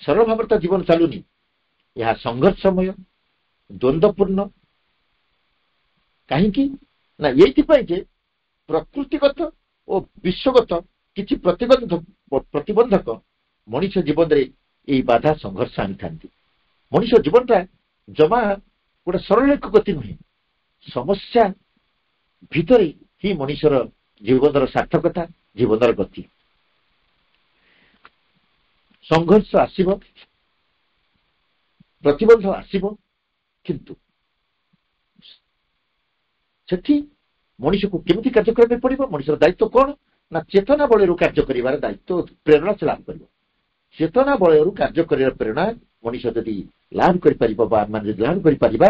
Speaker 2: ସରଳ ଭାବରେ ତା ଜୀବନ ଚାଲୁନି। ଏହା ସଂଘର୍ଷମୟ, ଦ୍ୱନ୍ଦ୍ୱପୂର୍ଣ୍ଣ। କାହିଁକି ନା ଏଇଥିପାଇଁ ଯେ ପ୍ରକୃତିଗତ ଓ ବିଶ୍ୱଗତ କିଛି ପ୍ରତିବନ୍ଧକ ମଣିଷ ଜୀବନରେ ଏହି ବାଧା ସଂଘର୍ଷ ଆଣିଥାନ୍ତି। ମଣିଷ ଜୀବନଟା ଜମା ଗୋଟେ ସରଳରେଖ ଗତି ନୁହେଁ। ସମସ୍ୟା ଭିତରେ ହିଁ ମଣିଷର ଜୀବନର ସାର୍ଥକତା, ଜୀବନର ଗତି। ସଂଘର୍ଷ ଆସିବ, ପ୍ରତିବନ୍ଧ ଆସିବ, କିନ୍ତୁ ସେଠି ମଣିଷକୁ କେମିତି କାର୍ଯ୍ୟ କରିବା ପାଇଁ ପଡ଼ିବ? ମଣିଷର ଦାୟିତ୍ୱ କଣ ନା ଚେତନା ବଳୟରୁ କାର୍ଯ୍ୟ କରିବାର ଦାୟିତ୍ୱ ପ୍ରେରଣା ସେ ଲାଭ କରିବ। ଚେତନା ବଳୟରୁ କାର୍ଯ୍ୟ କରିବାର ପ୍ରେରଣା ମଣିଷ ଯଦି ଲାଭ କରିପାରିବ ବା ଆମେ ଯଦି ଲାଭ କରିପାରିବା,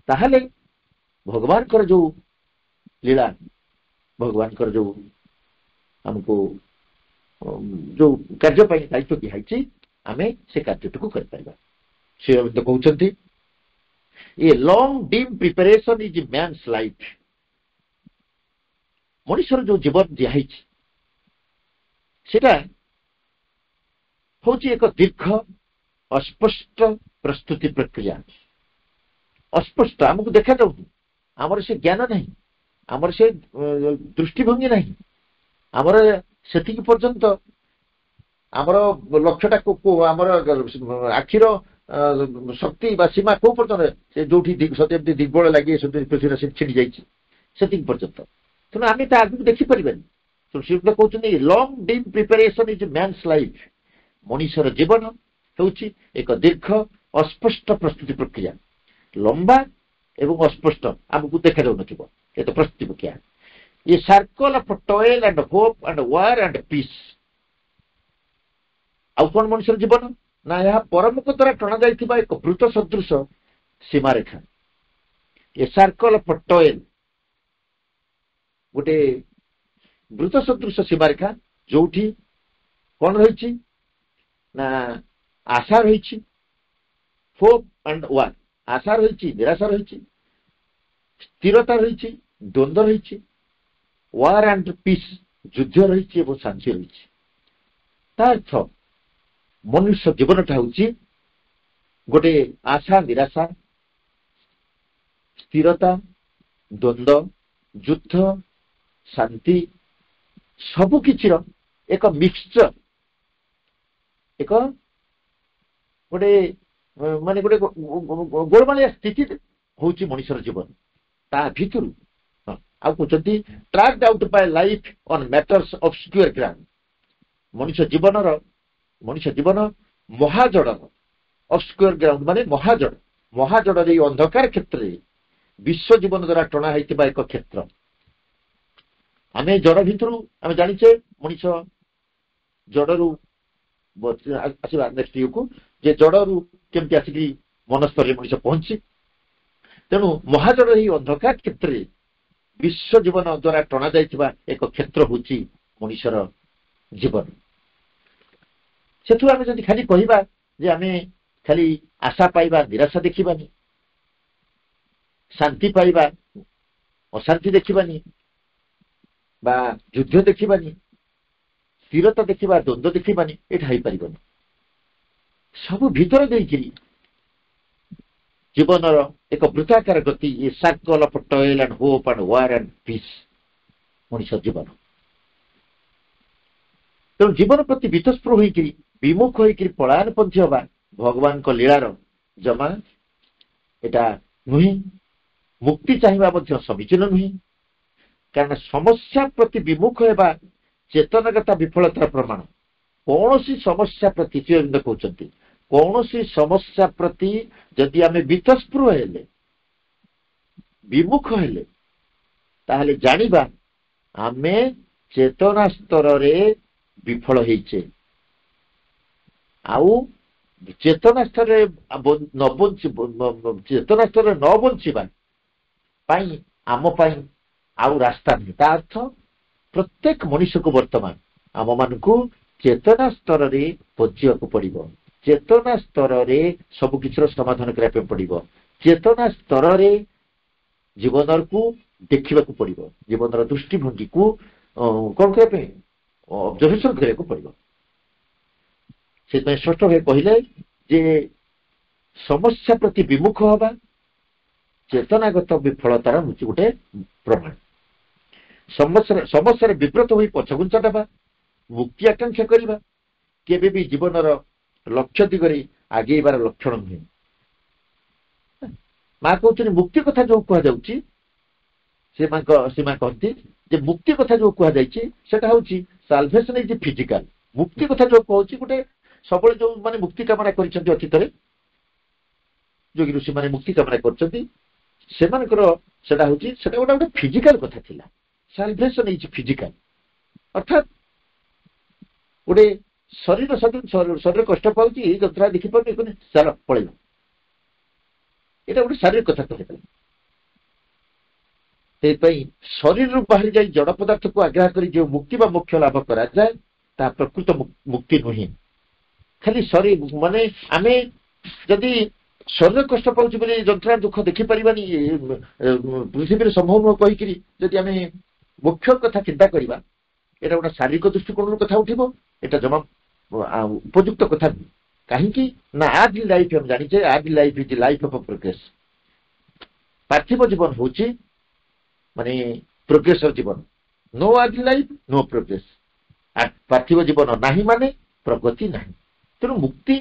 Speaker 2: ତାହେଲେ ଭଗବାନଙ୍କର ଯୋଉ ଲୀଳା, ଭଗବାନଙ୍କର ଯୋଉ ଆମକୁ ଯୋଉ କାର୍ଯ୍ୟ ପାଇଁ ଦାୟିତ୍ୱ ଦିଆହେଇଛି ଆମେ ସେ କାର୍ଯ୍ୟଟିକୁ କରିପାରିବା। ସେ କହୁଛନ୍ତି a long dim preparation is man's life. ମଣିଷର ଯୋଉ ଜୀବନ ଦିଆହେଇଛି ସେଟା ହଉଛି ଏକ ଦୀର୍ଘ ଅସ୍ପଷ୍ଟ ପ୍ରସ୍ତୁତି ପ୍ରକ୍ରିୟା। ଅସ୍ପଷ୍ଟ, ଆମକୁ ଦେଖାଯାଉନି, ଆମର ସେ ଜ୍ଞାନ ନାହିଁ, ଆମର ସେ ଦୃଷ୍ଟିଭଙ୍ଗୀ ନାହିଁ, ଆମର ସେତିକି ପର୍ଯ୍ୟନ୍ତ ଆମର ଲକ୍ଷ୍ୟଟାକୁ ଆମର ଆଖିର ଶକ୍ତି ବା ସୀମା କୋଉ ପର୍ଯ୍ୟନ୍ତ ସେ ଯୋଉଠି ଯେମିତି ଦିଗ୍ବଳ ଲାଗି ପୃଥିବୀରେ ସେ ଛିଡ଼ି ଯାଇଛି ସେତିକି ପର୍ଯ୍ୟନ୍ତ। ତେଣୁ ଆମେ ତା ଆଗକୁ ଦେଖିପାରିବାନି। ତେଣୁ କହୁଛନ୍ତି long dim preparation is man's life. ମଣିଷର ଜୀବନ ହେଉଛି ଏକ ଦୀର୍ଘ ଅସ୍ପଷ୍ଟ ପ୍ରସ୍ତୁତି ପ୍ରକ୍ରିୟା। ଲମ୍ବା ଏବଂ ଅସ୍ପଷ୍ଟ, ଆମକୁ ଦେଖାଯାଉନଥିବ, ଏ ତ ପ୍ରସ୍ତୁତି ପ୍ରକ୍ରିୟା। A circle of toil and hope and war and peace. ଆଉ କଣ ମଣିଷର ଜୀବନ ନା ଏହା ପରମୁଖ ଦ୍ୱାରା ଟଣାଯାଇଥିବା ଏକ ବୃତ ସଦୃଶ ସୀମାରେଖା। ଏ ସାର୍କଲ ଅଫ୍ ଟଏଲ, ଗୋଟେ ବୃତ ସଦୃଶ ସୀମାରେଖା ଯୋଉଠି କଣ ରହିଛି ନା ଆଶା ରହିଛି, ହୋପ୍ ଆଣ୍ଡ ୱାର, ଆଶା ରହିଛି, ନିରାଶା ରହିଛି, ସ୍ଥିରତା ରହିଛି, ଦ୍ୱନ୍ଦ୍ୱ ରହିଛି, ୱାର ଆଣ୍ଡ ପିସ୍, ଯୁଦ୍ଧ ରହିଛି ଏବଂ ଶାନ୍ତି ରହିଛି। ତା ଅର୍ଥ ମନୁଷ୍ୟ ଜୀବନଟା ହେଉଛି ଗୋଟେ ଆଶା, ନିରାଶା, ସ୍ଥିରତା, ଦ୍ୱନ୍ଦ୍ୱ, ଯୁଦ୍ଧ, ଶାନ୍ତି ସବୁ କିଛିର ଏକ ମିକ୍ସଚର, ଏକ ଗୋଟେ ମାନେ ଗୋଟେ ଗୋଳମାଳିଆ ସ୍ଥିତି ହଉଛି ମଣିଷର ଜୀବନ। ତା ଭିତରୁ ଆଉ କହୁଛନ୍ତି tracked out by life on matter's obscure ground. ମଣିଷ ଜୀବନ ମହାଜଡର, ଅବସ୍କ୍ୟୁର ଗ୍ରାଉଣ୍ଡ ମାନେ ମହାଜଡ, ମହାଜଡର ଏଇ ଅନ୍ଧକାର କ୍ଷେତ୍ରରେ ବିଶ୍ୱ ଜୀବନ ଦ୍ୱାରା ଟଣା ହେଇଥିବା ଏକ କ୍ଷେତ୍ର। ଆମେ ଜଡ଼ ଭିତରୁ ଆମେ ଜାଣିଛେ ମଣିଷ ଜଡ଼ରୁ ଆସିବା ନେକ୍ସଟ ଇଏକୁ, ଯେ ଜଡ଼ରୁ କେମିତି ଆସିକି ମନସ୍ତରରେ ମଣିଷ ପହଞ୍ଚି। ତେଣୁ ମହାଜଡ ଏହି ଅନ୍ଧକାର କ୍ଷେତ୍ରରେ ବିଶ୍ୱ ଜୀବନ ଦ୍ୱାରା ଟଣା ଯାଇଥିବା ଏକ କ୍ଷେତ୍ର ହେଉଛି ମଣିଷର ଜୀବନ। ସେଠୁ ଆମେ ଯଦି ଖାଲି କହିବା ଯେ ଆମେ ଖାଲି ଆଶା ପାଇବା, ନିରାଶା ଦେଖିବାନି, ଶାନ୍ତି ପାଇବା, ଅଶାନ୍ତି ଦେଖିବାନି, ବା ଯୁଦ୍ଧ ଦେଖିବାନି, ସ୍ଥିରତା ଦେଖିବା, ଦ୍ୱନ୍ଦ୍ୱ ଦେଖିବାନି, ଏଇଟା ହେଇପାରିବନି। ସବୁ ଭିତରେ ଦେଇକିରି ଜୀବନର ଏକ ବୃତ୍ତାକାର ଗତି, a circle of toil and hope and war and peace ମଣିଷ ଜୀବନ। ତେଣୁ ଜୀବନ ପ୍ରତି ବିତସ୍ପୃହ ହୋଇକିରି ବିମୁଖ ହୋଇକିରି ପଳାୟନପନ୍ଥୀ ହେବା ଭଗବାନଙ୍କ ଲୀଳାର ଜମା ଏଟା ନୁହେଁ। ମୁକ୍ତି ଚାହିଁବା ମଧ୍ୟ ସମୀଚୀନ ନୁହେଁ। କାରଣ ସମସ୍ୟା ପ୍ରତି ବିମୁଖ ହେବା ଚେତନାଗତ ବିଫଳତାର ପ୍ରମାଣ। କୌଣସି ସମସ୍ୟା ପ୍ରତି ଶ୍ରୀ ଅରବିନ୍ଦ କହୁଛନ୍ତି, କୌଣସି ସମସ୍ୟା ପ୍ରତି ଯଦି ଆମେ ବୀତସ୍ପୃହ ହେଲେ, ବିମୁଖ ହେଲେ, ତାହେଲେ ଜାଣିବା ଆମେ ଚେତନା ସ୍ତରରେ ବିଫଳ ହେଇଛେ। ଆଉ ଚେତନା ସ୍ତରରେ ଚେତନା ସ୍ତରରେ ନ ବଞ୍ଚିବା ପାଇଁ ଆମ ପାଇଁ ଆଉ ରାସ୍ତା ନାହିଁ। ତା ଅର୍ଥ ପ୍ରତ୍ୟେକ ମଣିଷକୁ ବର୍ତ୍ତମାନ ଆମମାନଙ୍କୁ ଚେତନା ସ୍ତରରେ ବଞ୍ଚିବାକୁ ପଡିବ। ଚେତନା ସ୍ତରରେ ସବୁ କିଛିର ସମାଧାନ କରିବା ପାଇଁ ପଡିବ। ଚେତନା ସ୍ତରରେ ଜୀବନକୁ ଦେଖିବାକୁ ପଡିବ। ଜୀବନର ଦୃଷ୍ଟିଭଙ୍ଗୀକୁ କଣ କରିବା ପାଇଁ ଅବଜର୍ଭେସନ କରିବାକୁ ପଡିବ। ସେଥିପାଇଁ ସ୍ପଷ୍ଟ ଭାବେ କହିଲେ ଯେ ସମସ୍ୟା ପ୍ରତି ବିମୁଖ ହେବା ଚେତନାଗତ ବିଫଳତାର ହେଉଛି ଗୋଟେ ପ୍ରମାଣ। ସମସ୍ୟାରେ ବିବ୍ରତ ହୋଇ ପଛଘୁଞ୍ଚା ଦେବା, ମୁକ୍ତି ଆକାଂକ୍ଷା କରିବା କେବେ ବି ଜୀବନର ଲକ୍ଷ୍ୟ ଦିଗରେ ଆଗେଇବାର ଲକ୍ଷଣ ନୁହେଁ। ମା କହୁଛନ୍ତି ମୁକ୍ତି କଥା ଯୋଉ କୁହାଯାଉଛି, ସେ ମା କହନ୍ତି ଯେ ମୁକ୍ତି କଥା ଯୋଉ କୁହାଯାଇଛି ସେଟା ହଉଛି ସାଲଭେସନ ଇଜ ଫିଜିକାଲ। ମୁକ୍ତି କଥା ଯୋଉ କହୁଛି ଗୋଟେ ସବୁବେଳେ ଯୋଉମାନେ ମୁକ୍ତି କାମନା କରିଛନ୍ତି ଅତୀତରେ, ଯୋଗୀ ଋଷିମାନେ ମୁକ୍ତି କାମନା କରିଛନ୍ତି, ସେମାନଙ୍କର ସେଟା ଗୋଟେ ଫିଜିକାଲ କଥା ଥିଲା। ସାଲଭେସନ ଇଜ ଫିଜିକାଲ, ଅର୍ଥାତ୍ ଗୋଟେ ଶରୀର କଷ୍ଟ ପାଉଛି, ଏଇ ଯନ୍ତ୍ରଣା ଦେଖିପାରୁନି, ଚାଲ ପଳେଇବ, ଏଇଟା ଗୋଟେ ଶାରୀରିକ କଥା କହିଲେ। ସେଇଥିପାଇଁ ଶରୀରରୁ ବାହାରି ଯାଇ ଜଡ଼ ପଦାର୍ଥକୁ ଆଗ୍ରହ କରି ଯେଉଁ ମୁକ୍ତି ବା ମୋକ୍ଷ ଲାଭ କରାଯାଏ ତାହା ପ୍ରକୃତ ମୁକ୍ତି ନୁହେଁ। ଖାଲି ଶରୀର ମାନେ ଆମେ ଯଦି ଶରୀର କଷ୍ଟ ପାଉଛି ବୋଲି ଯନ୍ତ୍ରଣା ଦୁଃଖ ଦେଖିପାରିବାନି, ପୃଥିବୀରେ ସମ୍ଭବ ନୁହଁ କହିକିରି ଯଦି ଆମେ ମୋକ୍ଷ କଥା ଚିନ୍ତା କରିବା, ଏଇଟା ଗୋଟେ ଶାରୀରିକ ଦୃଷ୍ଟିକୋଣରୁ କଥା ଉଠିବ। ଏଇଟା ଜମା ଉପଯୁକ୍ତ କଥା ନୁହେଁ। କାହିଁକି ନା ଆଜି ଲାଇଫ୍ ଆମେ ଜାଣିଛେ, ଆଜି life is life of progress. ପାର୍ଥିବ ଜୀବନ ହଉଛି ମାନେ ପ୍ରୋଗ୍ରେସର ଜୀବନ। ନୋ ଆଜି ଲାଇଫ୍ ନୋ ପ୍ରୋଗ୍ରେସ। ପାର୍ଥିବ ଜୀବନ ନାହିଁ ମାନେ ପ୍ରଗତି ନାହିଁ। ତେଣୁ ମୁକ୍ତି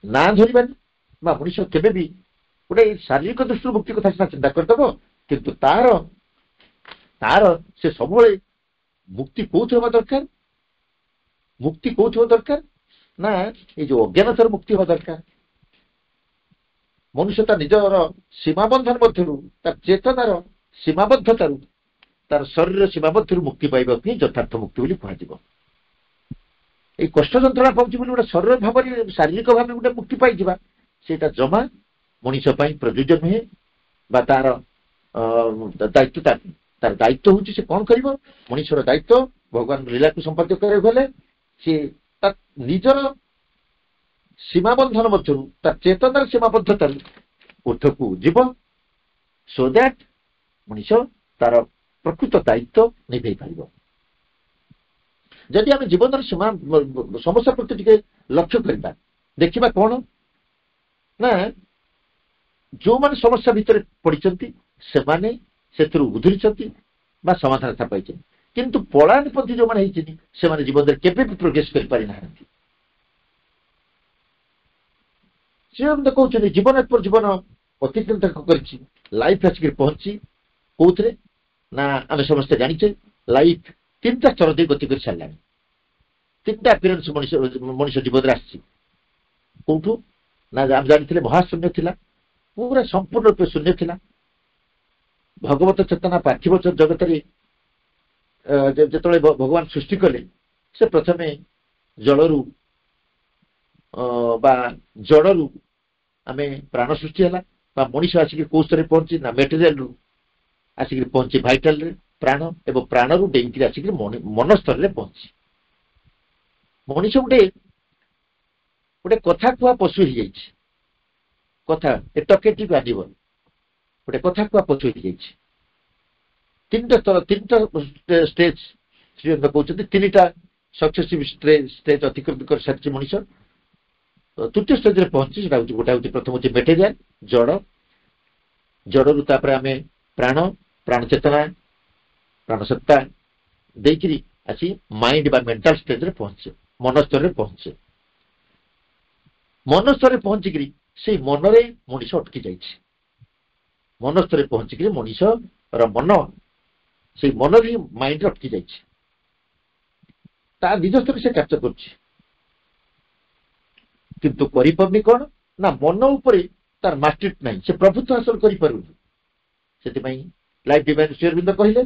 Speaker 2: ନା ଧରିବାନି ବା ମଣିଷ କେବେ ବି ଗୋଟେ ଶାରୀରିକ ଦୃଷ୍ଟିରୁ ମୁକ୍ତି କଥା ସିନା ଚିନ୍ତା କରିଦେବ, କିନ୍ତୁ ତାର ସେ ସବୁବେଳେ ମୁକ୍ତି କୋଉଠି ହେବା ଦରକାର? ମୁକ୍ତି କୋଉଠି ହେବା ଦରକାର ନା ଏଇ ଯୋଉ ଅଜ୍ଞାନତାର ମୁକ୍ତି ହେବା ଦରକାର। ମନୁଷ୍ୟ ତା ନିଜର ସୀମାବନ୍ଧନ ମଧ୍ୟରୁ, ତାର ଚେତନାର ସୀମାବଦ୍ଧତାରୁ, ତାର ଶରୀର ସୀମାବଦ୍ଧରୁ ମୁକ୍ତି ପାଇବାକୁ ହିଁ ଯଥାର୍ଥ ମୁକ୍ତି ବୋଲି କୁହାଯିବ। ଏଇ କଷ୍ଟ ଯନ୍ତ୍ରଣା ପାଉଛି ବୋଲି ଗୋଟେ ଶରୀର ଭାବରେ ଶାରୀରିକ ଭାବେ ଗୋଟେ ମୁକ୍ତି ପାଇଯିବା, ସେଇଟା ଜମା ମଣିଷ ପାଇଁ ପ୍ରଯୁଜ୍ୟ ନୁହେଁ ବା ତାର ଦାୟିତ୍ୱ ତାର ଦାୟିତ୍ୱ ହଉଛି ସେ କଣ କରିବ। ମଣିଷର ଦାୟିତ୍ୱ ଭଗବାନ ଲୀଳାକୁ ସମ୍ପାଦିତ କରିବାକୁ ହେଲେ ସିଏ ତା ନିଜର ସୀମାବନ୍ଧନ ମଧ୍ୟରୁ, ତା ଚେତନାର ସୀମାବଦ୍ଧତାରୁ ଉର୍ଦ୍ଧ୍ୱକୁ ଯିବ, ସୋ ଦ୍ୟାଟ୍ ମଣିଷ ତାର ପ୍ରକୃତ ଦାୟିତ୍ୱ ନିଭେଇ ପାରିବ। ଯଦି ଆମେ ଜୀବନର ସମସ୍ୟା ପ୍ରତି ଟିକେ ଲକ୍ଷ୍ୟ କରିବା, ଦେଖିବା କଣ ନା ଯୋଉମାନେ ସମସ୍ୟା ଭିତରେ ପଡିଛନ୍ତି ସେମାନେ ସେଥିରୁ ଉଧୁରିଛନ୍ତି ବା ସମାଧାନ ପାଇଛନ୍ତି, କିନ୍ତୁ ପଳାୟନପନ୍ଥୀ ଯୋଉମାନେ ହେଇଛନ୍ତି ସେମାନେ ଜୀବନରେ କେବେ ବି ପ୍ରୋଗ୍ରେସ କରିପାରିନାହାନ୍ତି। ସେ କହୁଛନ୍ତି ଜୀବନ ପରେ ଜୀବନ ଅତିକ୍ରାନ୍ତ କରିଛି, ଲାଇଫ ଆସିକି ପହଞ୍ଚି କୋଉଥିରେ ନା ଆମେ ସମସ୍ତେ ଜାଣିଛେ ଲାଇଫ ତିନିଟା ସ୍ତର ଦେଇ ଗତି କରି ସାରିଲାଣି। ତିନିଟା ଆପିୟରାନ୍ସ ମଣିଷ ଜୀବନରେ ଆସିଛି। କୋଉଠୁ ନା ଆମେ ଜାଣିଥିଲେ ମହାଶୂନ୍ୟ ଥିଲା, ପୁରା ସମ୍ପୂର୍ଣ୍ଣ ରୂପେ ଶୂନ୍ୟ ଥିଲା। ଭଗବତ ଚେତନା ପାର୍ଥିବ ଜଗତରେ ଯେତେବେଳେ ଭଗବାନ ସୃଷ୍ଟି କଲେ, ସେ ପ୍ରଥମେ ଜଳରୁ ବା ଜଡ଼ରୁ ଆମେ ପ୍ରାଣ ସୃଷ୍ଟି ହେଲା ବା ମଣିଷ ଆସିକି କୋଉ ସ୍ତରରେ ପହଞ୍ଚି ନା ମେଟେରିଆଲରୁ ଆସିକି ପହଞ୍ଚି ଭାଇଟାଲରେ ପ୍ରାଣ, ଏବଂ ପ୍ରାଣରୁ ଡେଇଁକିରି ଆସିକି ମନ ସ୍ତରରେ ପହଞ୍ଚି ମଣିଷ ଗୋଟେ କଥା କୁହା ପଶୁ ହେଇଯାଇଛି। କଥା ଟକେଟିଭ ଆନିମଲ, ଗୋଟେ କଥା କୁହା ପଶୁ ହେଇଯାଇଛି। ତିନିଟା ଷ୍ଟେଜ ଶ୍ରୀଅରବିନ୍ଦ କହୁଛନ୍ତି, ତିନିଟା ସକ୍ସେସିଭ ଷ୍ଟେଜ ଅତିକ୍ରମ କରିସାରିଛି ମଣିଷ। ତୃତୀୟ ଷ୍ଟେଜରେ ପହଞ୍ଚି, ସେଟା ହଉଛି ଗୋଟେ ହଉଛି ପ୍ରଥମ ହଉଛି ମେଟେରିଆଲ ଜଡ଼, ଜଡ଼ରୁ ତାପରେ ଆମେ ପ୍ରାଣ ଚେତନା, ପ୍ରାଣସତ୍ତା ଦେଇକିରି ଆସି ମାଇଣ୍ଡ ବା ମେଣ୍ଟାଲ ଷ୍ଟେଜରେ ପହଞ୍ଚେ, ମନ ସ୍ତରରେ ପହଞ୍ଚେ। ମନ ସ୍ତରରେ ପହଞ୍ଚିକିରି ସେଇ ମନରେ ମଣିଷ ଅଟକି ଯାଇଛି। ମନ ସ୍ତରରେ ପହଞ୍ଚିକିରି ମଣିଷର ମନ ସେଇ ମନରେ ହିଁ ମାଇଣ୍ଡରେ ଅଟକି ଯାଇଛି, ତା ନିଜସ୍ୱରେ ସେ କାର୍ଯ୍ୟ କରୁଛି, କିନ୍ତୁ କରିପାରୁନି କଣ ନା ମନ ଉପରେ ତାର ମାଷ୍ଟେଟ୍ ନାହିଁ, ସେ ପ୍ରଭୁତ୍ୱ ହାସଲ କରିପାରୁନି। ସେଥିପାଇଁ ଲାଇଫ୍ ଡିଭାଇନ୍ ଶ୍ରୀ ଅରବିନ୍ଦ କହିଲେ,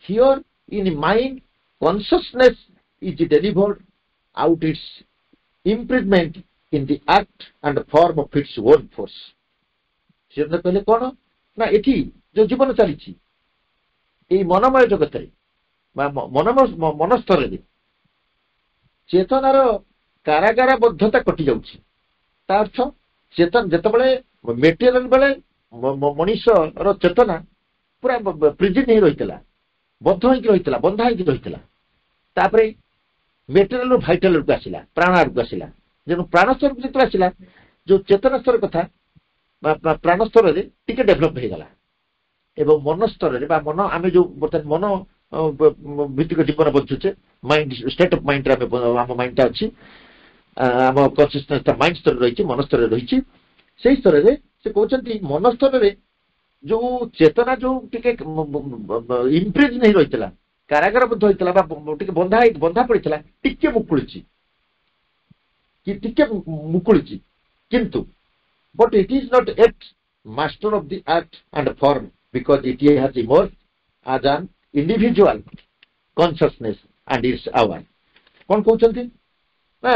Speaker 2: here in mind consciousness is delivered out its imprisonment in the act and form of its own force. Shri Aurobindo କହିଲେ କଣ ନା ଏଠି ଯୋଉ ଜୀବନ ଚାଲିଛି ଏଇ ମନମୟ ଜଗତରେ ବା ମନ ସ୍ତରରେ ଚେତନାର କାରାଗାରବଦ୍ଧତା କଟି ଯାଉଛି। ତା ଅର୍ଥ ଯେତେବେଳେ ମେଟେରିଆଲ ବେଳେ ମଣିଷର ଚେତନା ପୁରା ପ୍ରିଜିନ୍ ହେଇ ରହିଥିଲା, ବଦ୍ଧ ହେଇକି ରହିଥିଲା, ବନ୍ଧା ହେଇକି ରହିଥିଲା, ତାପରେ ମେଟେରିଆଲରୁ ଭାଇଟାଲକୁ ଆସିଲା, ପ୍ରାଣ ଆଡ଼କୁ ଆସିଲା। ଯେଣୁ ପ୍ରାଣ ସ୍ତରକୁ ଯେତେବେଳେ ଆସିଲା, ଯୋଉ ଚେତନା ସ୍ତର କଥା ପ୍ରାଣ ସ୍ତରରେ ଟିକେ ଡେଭଲପ ହେଇଗଲା ଏବଂ ମନ ସ୍ତରରେ ବା ମନ ଆମେ ଯୋଉ ବର୍ତ୍ତମାନ ମନ ଭିତ୍ତିକ ଜୀବନ ବଞ୍ଚୁଛେ, ମାଇଣ୍ଡ ଷ୍ଟେଟ୍ ଅଫ୍ ମାଇଣ୍ଡରେ ଆମ ମାଇଣ୍ଡଟା ଅଛି, ଆମ କନସିୟସନେସଟା ମାଇଣ୍ଡ ସ୍ତରରେ ରହିଛି, ମନ ସ୍ତରରେ ରହିଛି। ସେଇ ସ୍ତରରେ ସେ କହୁଛନ୍ତି ମନ ସ୍ତରରେ ଯୋଉ ଚେତନା ଯୋଉ ଟିକେ ଇମ୍ପ୍ରିଜ୍ ହେଇ ରହିଥିଲା, କାରାଗାରବଦ୍ଧ ହେଇଥିଲା ବା ଟିକେ ବନ୍ଧା ପଡ଼ିଥିଲା, ଟିକେ ମୁକୁଳିଛି କିନ୍ତୁ but it is not yet master of the act and form because it has emerged as an individual consciousness and is our। କଣ କହୁଛନ୍ତି ନା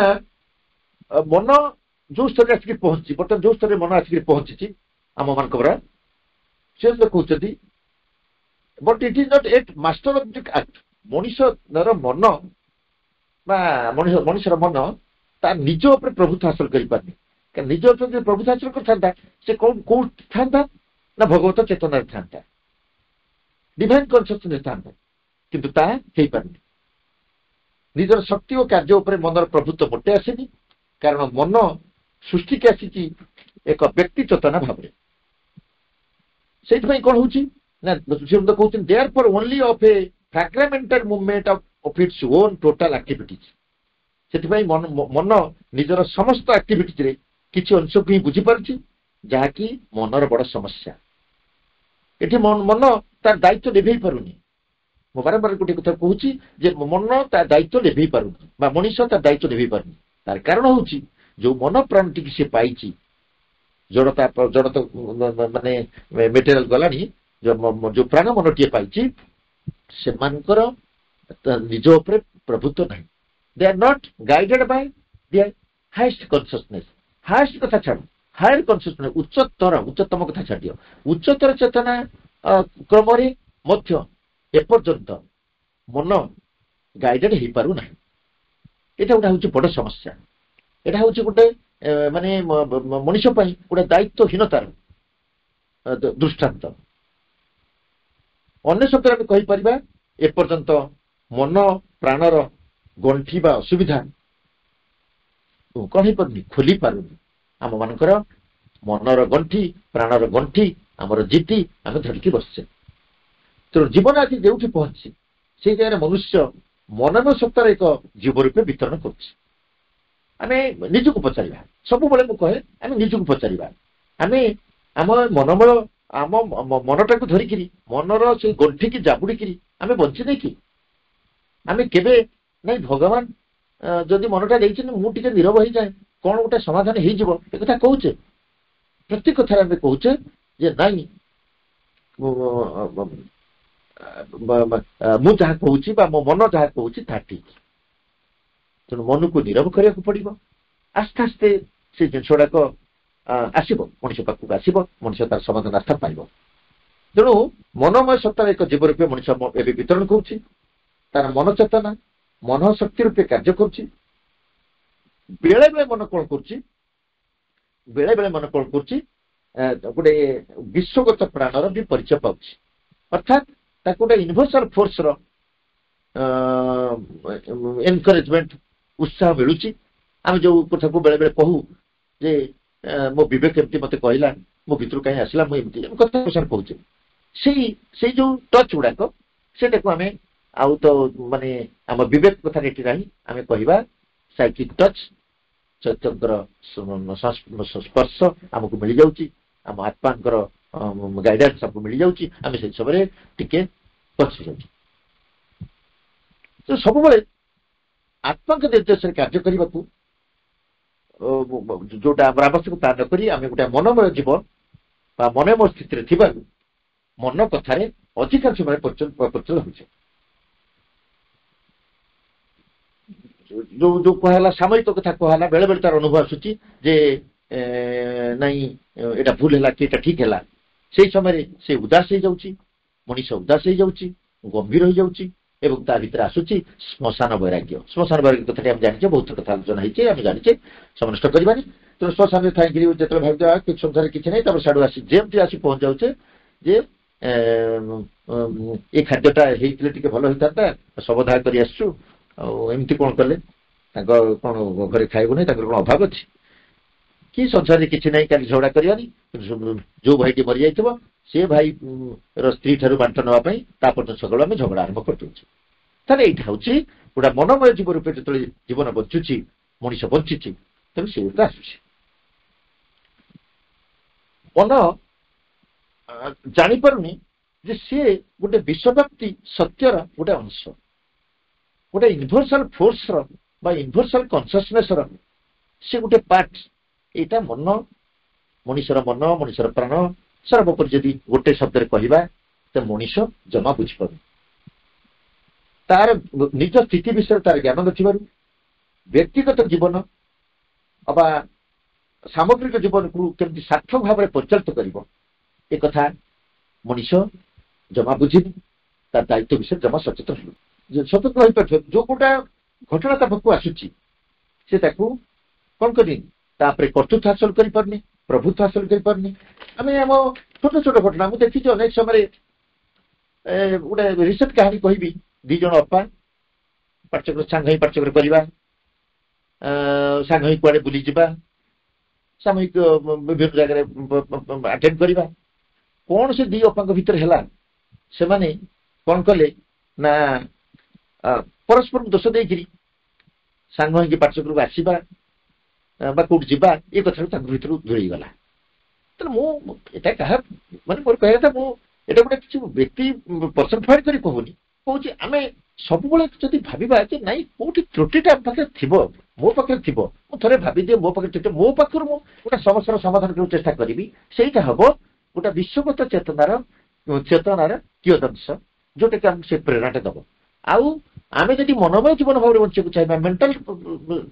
Speaker 2: ମନ ଯୋଉ ସ୍ତରରେ ଆସିକି ପହଞ୍ଚିଛି, ବର୍ତ୍ତମାନ ଯୋଉ ସ୍ତରରେ ମନ ଆସିକି ପହଞ୍ଚିଛି ଆମ ମାନଙ୍କର, ସେ କହୁଛନ୍ତି but it is not yet master of the act। ମଣିଷର ମନ ବା ମଣିଷର ମନ ତା ନିଜ ଉପରେ ପ୍ରଭୁତ୍ୱ ହାସଲ କରିପାରୁନି। ନିଜ ଉପରେ ଯଦି ପ୍ରଭୁତ୍ୱ ହାସଲ କରିଥାନ୍ତା ସେ କୋଉଠି ଥାନ୍ତା ନା ଭଗବତ ଚେତନାରେ ଥାନ୍ତା, ଡିଭାଇନ୍ କନସିୟସନେସ୍ ଥାନ୍ତା, କିନ୍ତୁ ତାହା ହେଇପାରୁନି। ନିଜର ଶକ୍ତି ଓ କାର୍ଯ୍ୟ ଉପରେ ମନର ପ୍ରଭୁତ୍ୱ ମୋଟେ ଆସିନି, କାରଣ ମନ ସୃଷ୍ଟିକି ଆସିଛି ଏକ ବ୍ୟକ୍ତି ଚେତନା ଭାବରେ। ସେଇଥିପାଇଁ କଣ ହଉଛି ନା କହୁଛନ୍ତି therefore only of a fragmental movement of its own total activities। ସେଥିପାଇଁ ମନ ନିଜର ସମସ୍ତ ଆକ୍ଟିଭିଟିରେ କିଛି ଅଂଶକୁ ହିଁ ବୁଝିପାରୁଛି, ଯାହାକି ମନର ବଡ ସମସ୍ୟା। ଏଠି ମନ ତାର ଦାୟିତ୍ୱ ନିଭେଇ ପାରୁନି। ମୁଁ ବାରମ୍ବାର ଗୋଟେ କଥା କହୁଛି ଯେ ମନ ତା ଦାୟିତ୍ୱ ନିଭେଇ ପାରୁନି ବା ମଣିଷ ତା ଦାୟିତ୍ୱ ନିଭେଇ ପାରୁନି। ତାର କାରଣ ହଉଛି ଯୋଉ ମନ ପ୍ରାଣଟିକି ସେ ପାଇଛି, ଜଡତା ମାନେ ମେଟେରିଆଲ ଗଲାଣି, ଯୋଉ ପ୍ରାଣ ମନଟିଏ ପାଇଛି, ସେମାନଙ୍କର ନିଜ ଉପରେ ପ୍ରଭୁତ୍ୱ ନାହିଁ। They are not guided by their highest consciousness। Highest କଥା ଛାଡ, ହାୟର କନସିୟସନେସ୍, ଉଚ୍ଚତମ କଥା ଛାଡିଦିଅ, ଉଚ୍ଚତର ଚେତନା କ୍ରମରେ ମଧ୍ୟ ଏପର୍ଯ୍ୟନ୍ତ ମନ ଗାଇଡେଡ୍ ହେଇପାରୁନାହିଁ। ଏଇଟା ଗୋଟେ ହଉଛି ବଡ ସମସ୍ୟା। ଏଇଟା ହଉଛି ଗୋଟେ ମାନେ ମଣିଷ ପାଇଁ ଗୋଟେ ଦାୟିତ୍ୱହୀନତାର ଦୃଷ୍ଟାନ୍ତ। ଅନ୍ୟ ଶବ୍ଦରେ ଆମେ କହିପାରିବା ଏପର୍ଯ୍ୟନ୍ତ ମନ ପ୍ରାଣର ଗଣ୍ଠି ବା ଅସୁବିଧା କଣ ହେଇପାରୁନି, ଖୋଲି ପାରୁନି। ଆମ ମାନଙ୍କର ମନର ଗଣ୍ଠି, ପ୍ରାଣର ଗଣ୍ଠି ଆମର ଜିତି ଆମେ ଧରିକି ବସିଛେ। ତେଣୁ ଜୀବନ ଆଜି ଯେଉଁଠି ପହଞ୍ଚିଛି ସେଇ ଜାଗାରେ ମନୁଷ୍ୟ ମନମୟ ସତ୍ତାର ଏକ ଜୀବ ରୂପେ ବିତରଣ କରୁଛି। ଆମେ ନିଜକୁ ପଚାରିବା, ସବୁବେଳେ ମୁଁ କହେ ଆମେ ନିଜକୁ ପଚାରିବା, ଆମେ ଆମ ମନମୟ ଆମ ମନଟାକୁ ଧରିକିରି ମନର ସେଇ ଗଣ୍ଠିକି ଜାବୁଡ଼ିକିରି ଆମେ ବଞ୍ଚିନେ କି? ଆମେ କେବେ ନାଇଁ ଭଗବାନ ଯଦି ମନଟା ଦେଇଛନ୍ତି ମୁଁ ଟିକେ ନୀରବ ହେଇଯାଏ, କଣ ଗୋଟେ ସମାଧାନ ହେଇଯିବ, ଏ କଥା କହୁଛେ? ପ୍ରତି କଥାରେ ଆମେ କହୁଛେ ଯେ ନାଇଁ ମୁଁ ଯାହା କହୁଛି ବା ମୋ ମନ ଯାହା କହୁଛି ତାହା ଠିକ। ତେଣୁ ମନକୁ ନୀରବ କରିବାକୁ ପଡିବ। ଆସ୍ତେ ଆସ୍ତେ ସେ ଜିନିଷ ଗୁଡାକ ଆସିବ, ମଣିଷ ପାଖକୁ ଆସିବ, ମଣିଷ ତାର ସମାଧାନ ରାସ୍ତା ପାଇବ। ତେଣୁ ମନମୟ ସତ୍ତାର ଏକ ଜୀବ ରୂପେ ମଣିଷ ଏବେ ବିତରଣ କରୁଛି। ତାର ମନ ଚେତନା ମନ ଶକ୍ତି ରୂପେ କାର୍ଯ୍ୟ କରୁଛି। ବେଳେ ବେଳେ ମନ କଣ କରୁଛି, ଗୋଟେ ବିଶ୍ୱଗତ ପ୍ରାଣର ବି ପରିଚୟ ପାଉଛି। ଅର୍ଥାତ୍ ତାକୁ ଗୋଟେ ୟୁନିଭର୍ସାଲ ଫୋର୍ସର ଏନକରେଜମେଣ୍ଟ, ଉତ୍ସାହ ମିଳୁଛି। ଆମେ ଯୋଉ କଥାକୁ ବେଳେ ବେଳେ କହୁ ଯେ ମୋ ବିବେକ ଏମିତି ମତେ କହିଲା, ମୋ ଭିତରୁ କାହିଁ ଆସିଲା, ମୁଁ ଏମିତି କଥା କହୁଛେ, ସେଇ ଯୋଉ ଟଚ୍ ଗୁଡାକ ସେଇଟାକୁ ଆମେ ଆଉ ତ ମାନେ ଆମ ବିବେକ କଥା ଏଠି ନାହିଁ, ଆମେ କହିବା ସାଇକିକ୍ ଟଚ୍, ଚୈତନ୍ୟର ସ୍ପର୍ଶ ଆମକୁ ମିଳିଯାଉଛି, ଆମ ଆତ୍ମାଙ୍କର ଗାଇଡାନ୍ସ ଆମକୁ ମିଳିଯାଉଛି। ଆମେ ସେଇ ସମୟରେ ଟିକେ ପଛରେ ଯାଉଛି। ସବୁବେଳେ ଆତ୍ମାଙ୍କ ନିର୍ଦ୍ଦେଶରେ କାର୍ଯ୍ୟ କରିବାକୁ ଯୋଉଟା ଆମର ଆବଶ୍ୟକ ତା ନକରି ଆମେ ଗୋଟେ ମନୋମୟ ଜୀବନ ବା ମନୋମୟ ସ୍ଥିତିରେ ଥିବାରୁ ମନ କଥାରେ ଅଧିକାଂଶ ସମୟ ପ୍ରଚଳ ହେଉଛି। ଯୋଉ କୁହାହେଲା ସାମୟିକ କଥା କୁହାହେଲା, ବେଳେ ବେଳେ ତାର ଅନୁଭବ ଆସୁଛି ଯେ ନାଇଁ ଏଇଟା ଭୁଲ ହେଲା କି ଏଇଟା ଠିକ ହେଲା। ସେଇ ସମୟରେ ସେ ଉଦାସ ହେଇଯାଉଛି, ମଣିଷ ଉଦାସ ହେଇଯାଉଛି, ଗମ୍ଭୀର ହେଇଯାଉଛି ଏବଂ ତା ଭିତରେ ଆସୁଛି ଶ୍ମଶାନ ବୈରାଗ୍ୟ। ଶ୍ମଶାନ ବୈରାଗ୍ୟ କଥାଟି ଆମେ ଜାଣିଛେ, ବହୁତ କଥା ଆଲୋଚନା ହେଇଛେ, ଆମେ ଜାଣିଛେ, ସମନଷ୍ଟ କରିବାନି। ତେଣୁ ଶ୍ମଶାନରେ ଥାଇକିରି ଯେତେବେଳେ ଭାବିଦେବା ସଂସାରରେ କିଛି ନାହିଁ, ତାପରେ ସାଡୁ ଆସି ଯେମିତି ଆସି ପହଞ୍ଚି ଯାଉଛେ ଯେ ଏ ଖାଦ୍ୟଟା ହେଇଥିଲେ ଟିକେ ଭଲ ହେଇଥାନ୍ତା, ଶବଦାହ କରି ଆସିଛୁ, ଆଉ ଏମିତି କଣ କଲେ, ତାଙ୍କ କଣ ଘରେ ଖାଇବୁ ନାହିଁ, ତାଙ୍କର କଣ ଅଭାବ ଅଛି କି ସଂସାରରେ କିଛି ନାହିଁ, କାଲି ଝଗଡା କରିବାନି। ଯୋଉ ଭାଇଟି ମରିଯାଇଥିବ ସେ ଭାଇର ସ୍ତ୍ରୀ ଠାରୁ ବାଣ୍ଟ ନେବା ପାଇଁ ତାପର୍ଯ୍ୟନ୍ତ ସକାଳୁ ଆମେ ଝଗଡା ଆରମ୍ଭ କରିଦେଉଛୁ। ତାହେଲେ ଏଇଟା ହଉଛି ଗୋଟେ ମନୋମୟ ଜୀବ ରୂପେ ଯେତେବେଳେ ଜୀବନ ବଞ୍ଚୁଛି, ମଣିଷ ବଞ୍ଚିଛି, ତେଣୁ ସେ ଗୋଟେ ଆସୁଛି। ମନ ଜାଣିପାରୁନି ଯେ ସିଏ ଗୋଟେ ବିଶ୍ୱବ୍ୟାପୀ ସତ୍ୟର ଗୋଟେ ଅଂଶ, ଗୋଟେ ୟୁନିଭର୍ସାଲ ଫୋର୍ସର ବା ୟୁନିଭର୍ସାଲ କନସିୟସନେସର ସେ ଗୋଟେ ପାର୍ଟ। ଏଇଟା ମନ, ମଣିଷର ମନ, ମଣିଷର ପ୍ରାଣ ସର୍ବୋପରି ଯଦି ଗୋଟେ ଶବ୍ଦରେ କହିବା ତ ମଣିଷ ଜମା ବୁଝିପାରୁନି। ତାର ନିଜ ସ୍ଥିତି ବିଷୟରେ ତାର ଜ୍ଞାନ ନଥିବାରୁ ବ୍ୟକ୍ତିଗତ ଜୀବନ ଅବା ସାମଗ୍ରିକ ଜୀବନକୁ କେମିତି ସାର୍ଥକ ଭାବରେ ପରିଚାଳିତ କରିବ ଏ କଥା ମଣିଷ ଜମା ବୁଝିନି, ତା ଦାୟିତ୍ୱ ବିଷୟରେ ଜମା ସଚେତନ ହେଉ। ସତର୍କ ହୋଇପାରୁଥିବ, ଯୋଉ ଗୋଟା ଘଟଣା ତା ପାଖକୁ ଆସୁଛି ସେ ତାକୁ କଣ କରିନି, ତାପରେ କର୍ତ୍ତୃତ୍ୱ ହାସଲ କରିପାରୁନି, ପ୍ରଭୁତ୍ୱ ହାସଲ କରିପାରୁନି। ଆମେ ଆମ ଛୋଟ ଛୋଟ ଘଟଣା ମୁଁ ଦେଖିଛି ଅନେକ ସମୟରେ। ଗୋଟେ ରିସେଣ୍ଟ କାହାଣୀ କହିବି, 2 ଜଣ ଅପା ସାଙ୍ଗ ହେଇ ପାଠଚକ୍ର କରିବା, ସାଙ୍ଗ ହେଇ କୁଆଡେ ବୁଲିଯିବା, ସାମୂହିକ ବିଭିନ୍ନ ଜାଗାରେ ଆଟେଣ୍ଡ କରିବା। କଣ ସେ 2 ଅପାଙ୍କ ଭିତରେ ହେଲା, ସେମାନେ କଣ କଲେ ନା ପରସ୍ପରକୁ ଦୋଷ ଦେଇକିରି ସାଙ୍ଗ ହେଇକି ପାଠଚକ୍ରକୁ ଆସିବା ବା କୋଉଠି ଯିବା ଏ କଥାରୁ ତାଙ୍କ ଭିତରୁ ଦୂରେଇଗଲା। ତେଣୁ ମୁଁ ଏଟା କାହା ମାନେ ମୋର କହିବା କଥା, ମୁଁ ଏଟା ଗୋଟେ କିଛି ବ୍ୟକ୍ତି ପର୍ସନିଫାଏଡ୍ କରି କହୁନି, କହୁଛି ଆମେ ସବୁବେଳେ ଯଦି ଭାବିବା ଯେ ନାଇଁ କୋଉଠି ତ୍ରୁଟିଟା ଆମ ପାଖରେ ଥିବ, ମୋ ପାଖରେ ଥିବ, ମୁଁ ଥରେ ଭାବିଦିଏ ମୋ ପାଖରେ ତ୍ରୁଟି, ମୋ ପାଖରୁ ମୁଁ ଗୋଟେ ସମସ୍ୟାର ସମାଧାନ କରିବାକୁ ଚେଷ୍ଟା କରିବି, ସେଇଟା ହବ ଗୋଟେ ବିଶ୍ୱଗତ ଚେତନାର କିୟଦଂଶ, ଯୋଉଟାକି ଆମକୁ ସେ ପ୍ରେରଣାଟା ଦବ। ଆଉ ଆମେ ଯଦି ମନୋମୟ ଜୀବନ ଭାବରେ ବଞ୍ଚିବାକୁ ଚାହିଁବା, ମେଣ୍ଟାଲ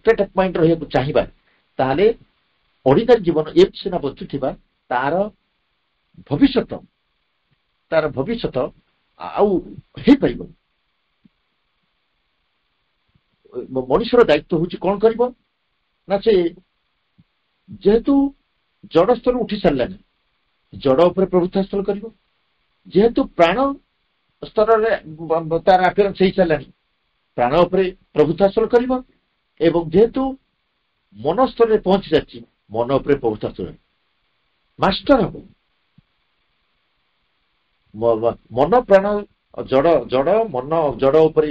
Speaker 2: ଷ୍ଟେଟ୍ ଅଫ୍ ମାଇଣ୍ଡ ରହିବାକୁ ଚାହିଁବା, ତାହେଲେ ଅର୍ଡିନାରୀ ଜୀବନ ଏମିତି ସିନା ବଞ୍ଚୁଥିବା ତାର ଭବିଷ୍ୟତ ଆଉ ହେଇପାରିବନି। ମଣିଷର ଦାୟିତ୍ୱ ହଉଛି କଣ କରିବ ନା, ସେ ଯେହେତୁ ଜଡ ସ୍ତର ଉଠି ସାରିଲାନି, ଜଡ ଉପରେ ପ୍ରଭୁତ୍ୱ ହାସଲ କରିବ। ଯେହେତୁ ପ୍ରାଣ ସ୍ତରରେ ତାର ଆଫିୟରାନ୍ସ ହେଇସାରିଲାନି, ପ୍ରାଣ ଉପରେ ପ୍ରଭୁତ୍ୱ ହାସଲ କରିବ। ଏବଂ ଯେହେତୁ ମନ ସ୍ତରରେ ପହଞ୍ଚି ଯାଉଛି, ମନ ଉପରେ ପ୍ରଭୁତ୍ୱ ହାସଲ ମାଷ୍ଟର ହବ। ମନ ପ୍ରାଣ ଜଡ ମନ ଜଡ ଉପରେ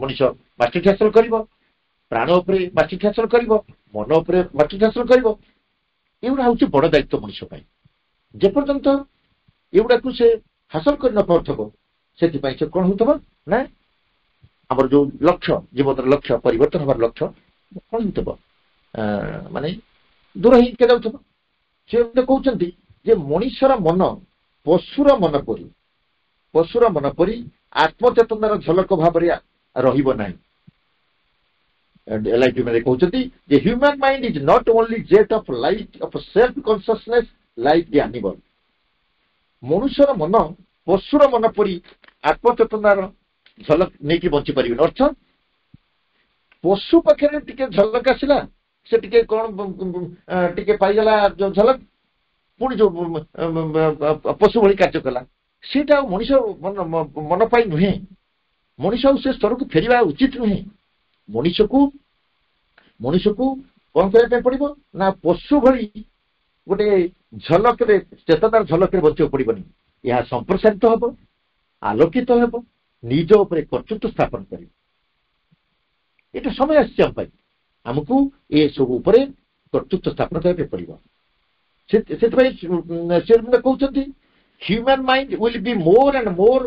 Speaker 2: ମଣିଷ ମାଷ୍ଟରୀ ହାସଲ କରିବ, ପ୍ରାଣ ଉପରେ ମାଷ୍ଟରୀ ହାସଲ କରିବ, ମନ ଉପରେ ମାଷ୍ଟରୀ ହାସଲ କରିବ। ଏଗୁଡା ହଉଛି ବଡ ଦାୟିତ୍ୱ ମଣିଷ ପାଇଁ। ଯେପର୍ଯ୍ୟନ୍ତ ଏଗୁଡାକୁ ସେ ହାସଲ କରି ନ ପାରୁଥିବ, ସେଥିପାଇଁ ସେ କଣ ହଉଥିବ ନା, ଆମର ଯୋଉ ଲକ୍ଷ୍ୟ, ଜୀବନର ଲକ୍ଷ୍ୟ, ପରିବର୍ତ୍ତନ ହବାର ଲକ୍ଷ୍ୟ କଣ ହଉଥିବ, ମାନେ ଦୂର ହେଇକି ଯାଉଥିବ। ସେ କହୁଛନ୍ତି ଯେ ମଣିଷର ମନ ପଶୁର ମନ ପରି ଆତ୍ମଚେତନାର ଝଲକ ଭାବରେ ରହିବ ନାହିଁ। କହୁଛନ୍ତି ଯେ human mind is not only jet of light of self consciousness like the animal. ମନୁଷ୍ୟର ମନ ପଶୁର ମନ ପରି ଆତ୍ମଚେତନାର ଝଲକ ନେଇକି ବଞ୍ଚି ପାରିବେନି। ଅର୍ଥ, ପଶୁ ପାଖରେ ଟିକେ ଝଲକ ଆସିଲା, ସେ ଟିକେ କଣ ଟିକେ ପାଇଗଲା ଝଲକ, ପୁଣି ଯୋଉ ପଶୁ ଭଳି କାର୍ଯ୍ୟ କଲା, ସେଇଟା ଆଉ ମଣିଷ ମନ ପାଇଁ ନୁହେଁ। ମଣିଷ ଆଉ ସେ ସ୍ତରକୁ ଫେରିବା ଉଚିତ ନୁହେଁ। ମଣିଷକୁ କଣ କରିବା ପାଇଁ ପଡିବ ନା, ପଶୁ ଭଳି ଗୋଟେ ଝଲକରେ, ଚେତନାର ଝଲକରେ ବଞ୍ଚିବାକୁ ପଡିବନି। ଏହା ସମ୍ପ୍ରସାରିତ ହେବ, ଆଲୋକିତ ହେବ, ନିଜ ଉପରେ କର୍ତ୍ତୃତ୍ୱ ସ୍ଥାପନ କରିବ। ଏଇଟା ସମୟ ଆସିଛି ଆମ ପାଇଁ, ଆମକୁ ଏସବୁ ଉପରେ କର୍ତ୍ତୃତ୍ୱ ସ୍ଥାପନ କରିବା ପାଇଁ ପଡିବ। ସେଥିପାଇଁ ସେ କହୁଛନ୍ତି human mind will be more and more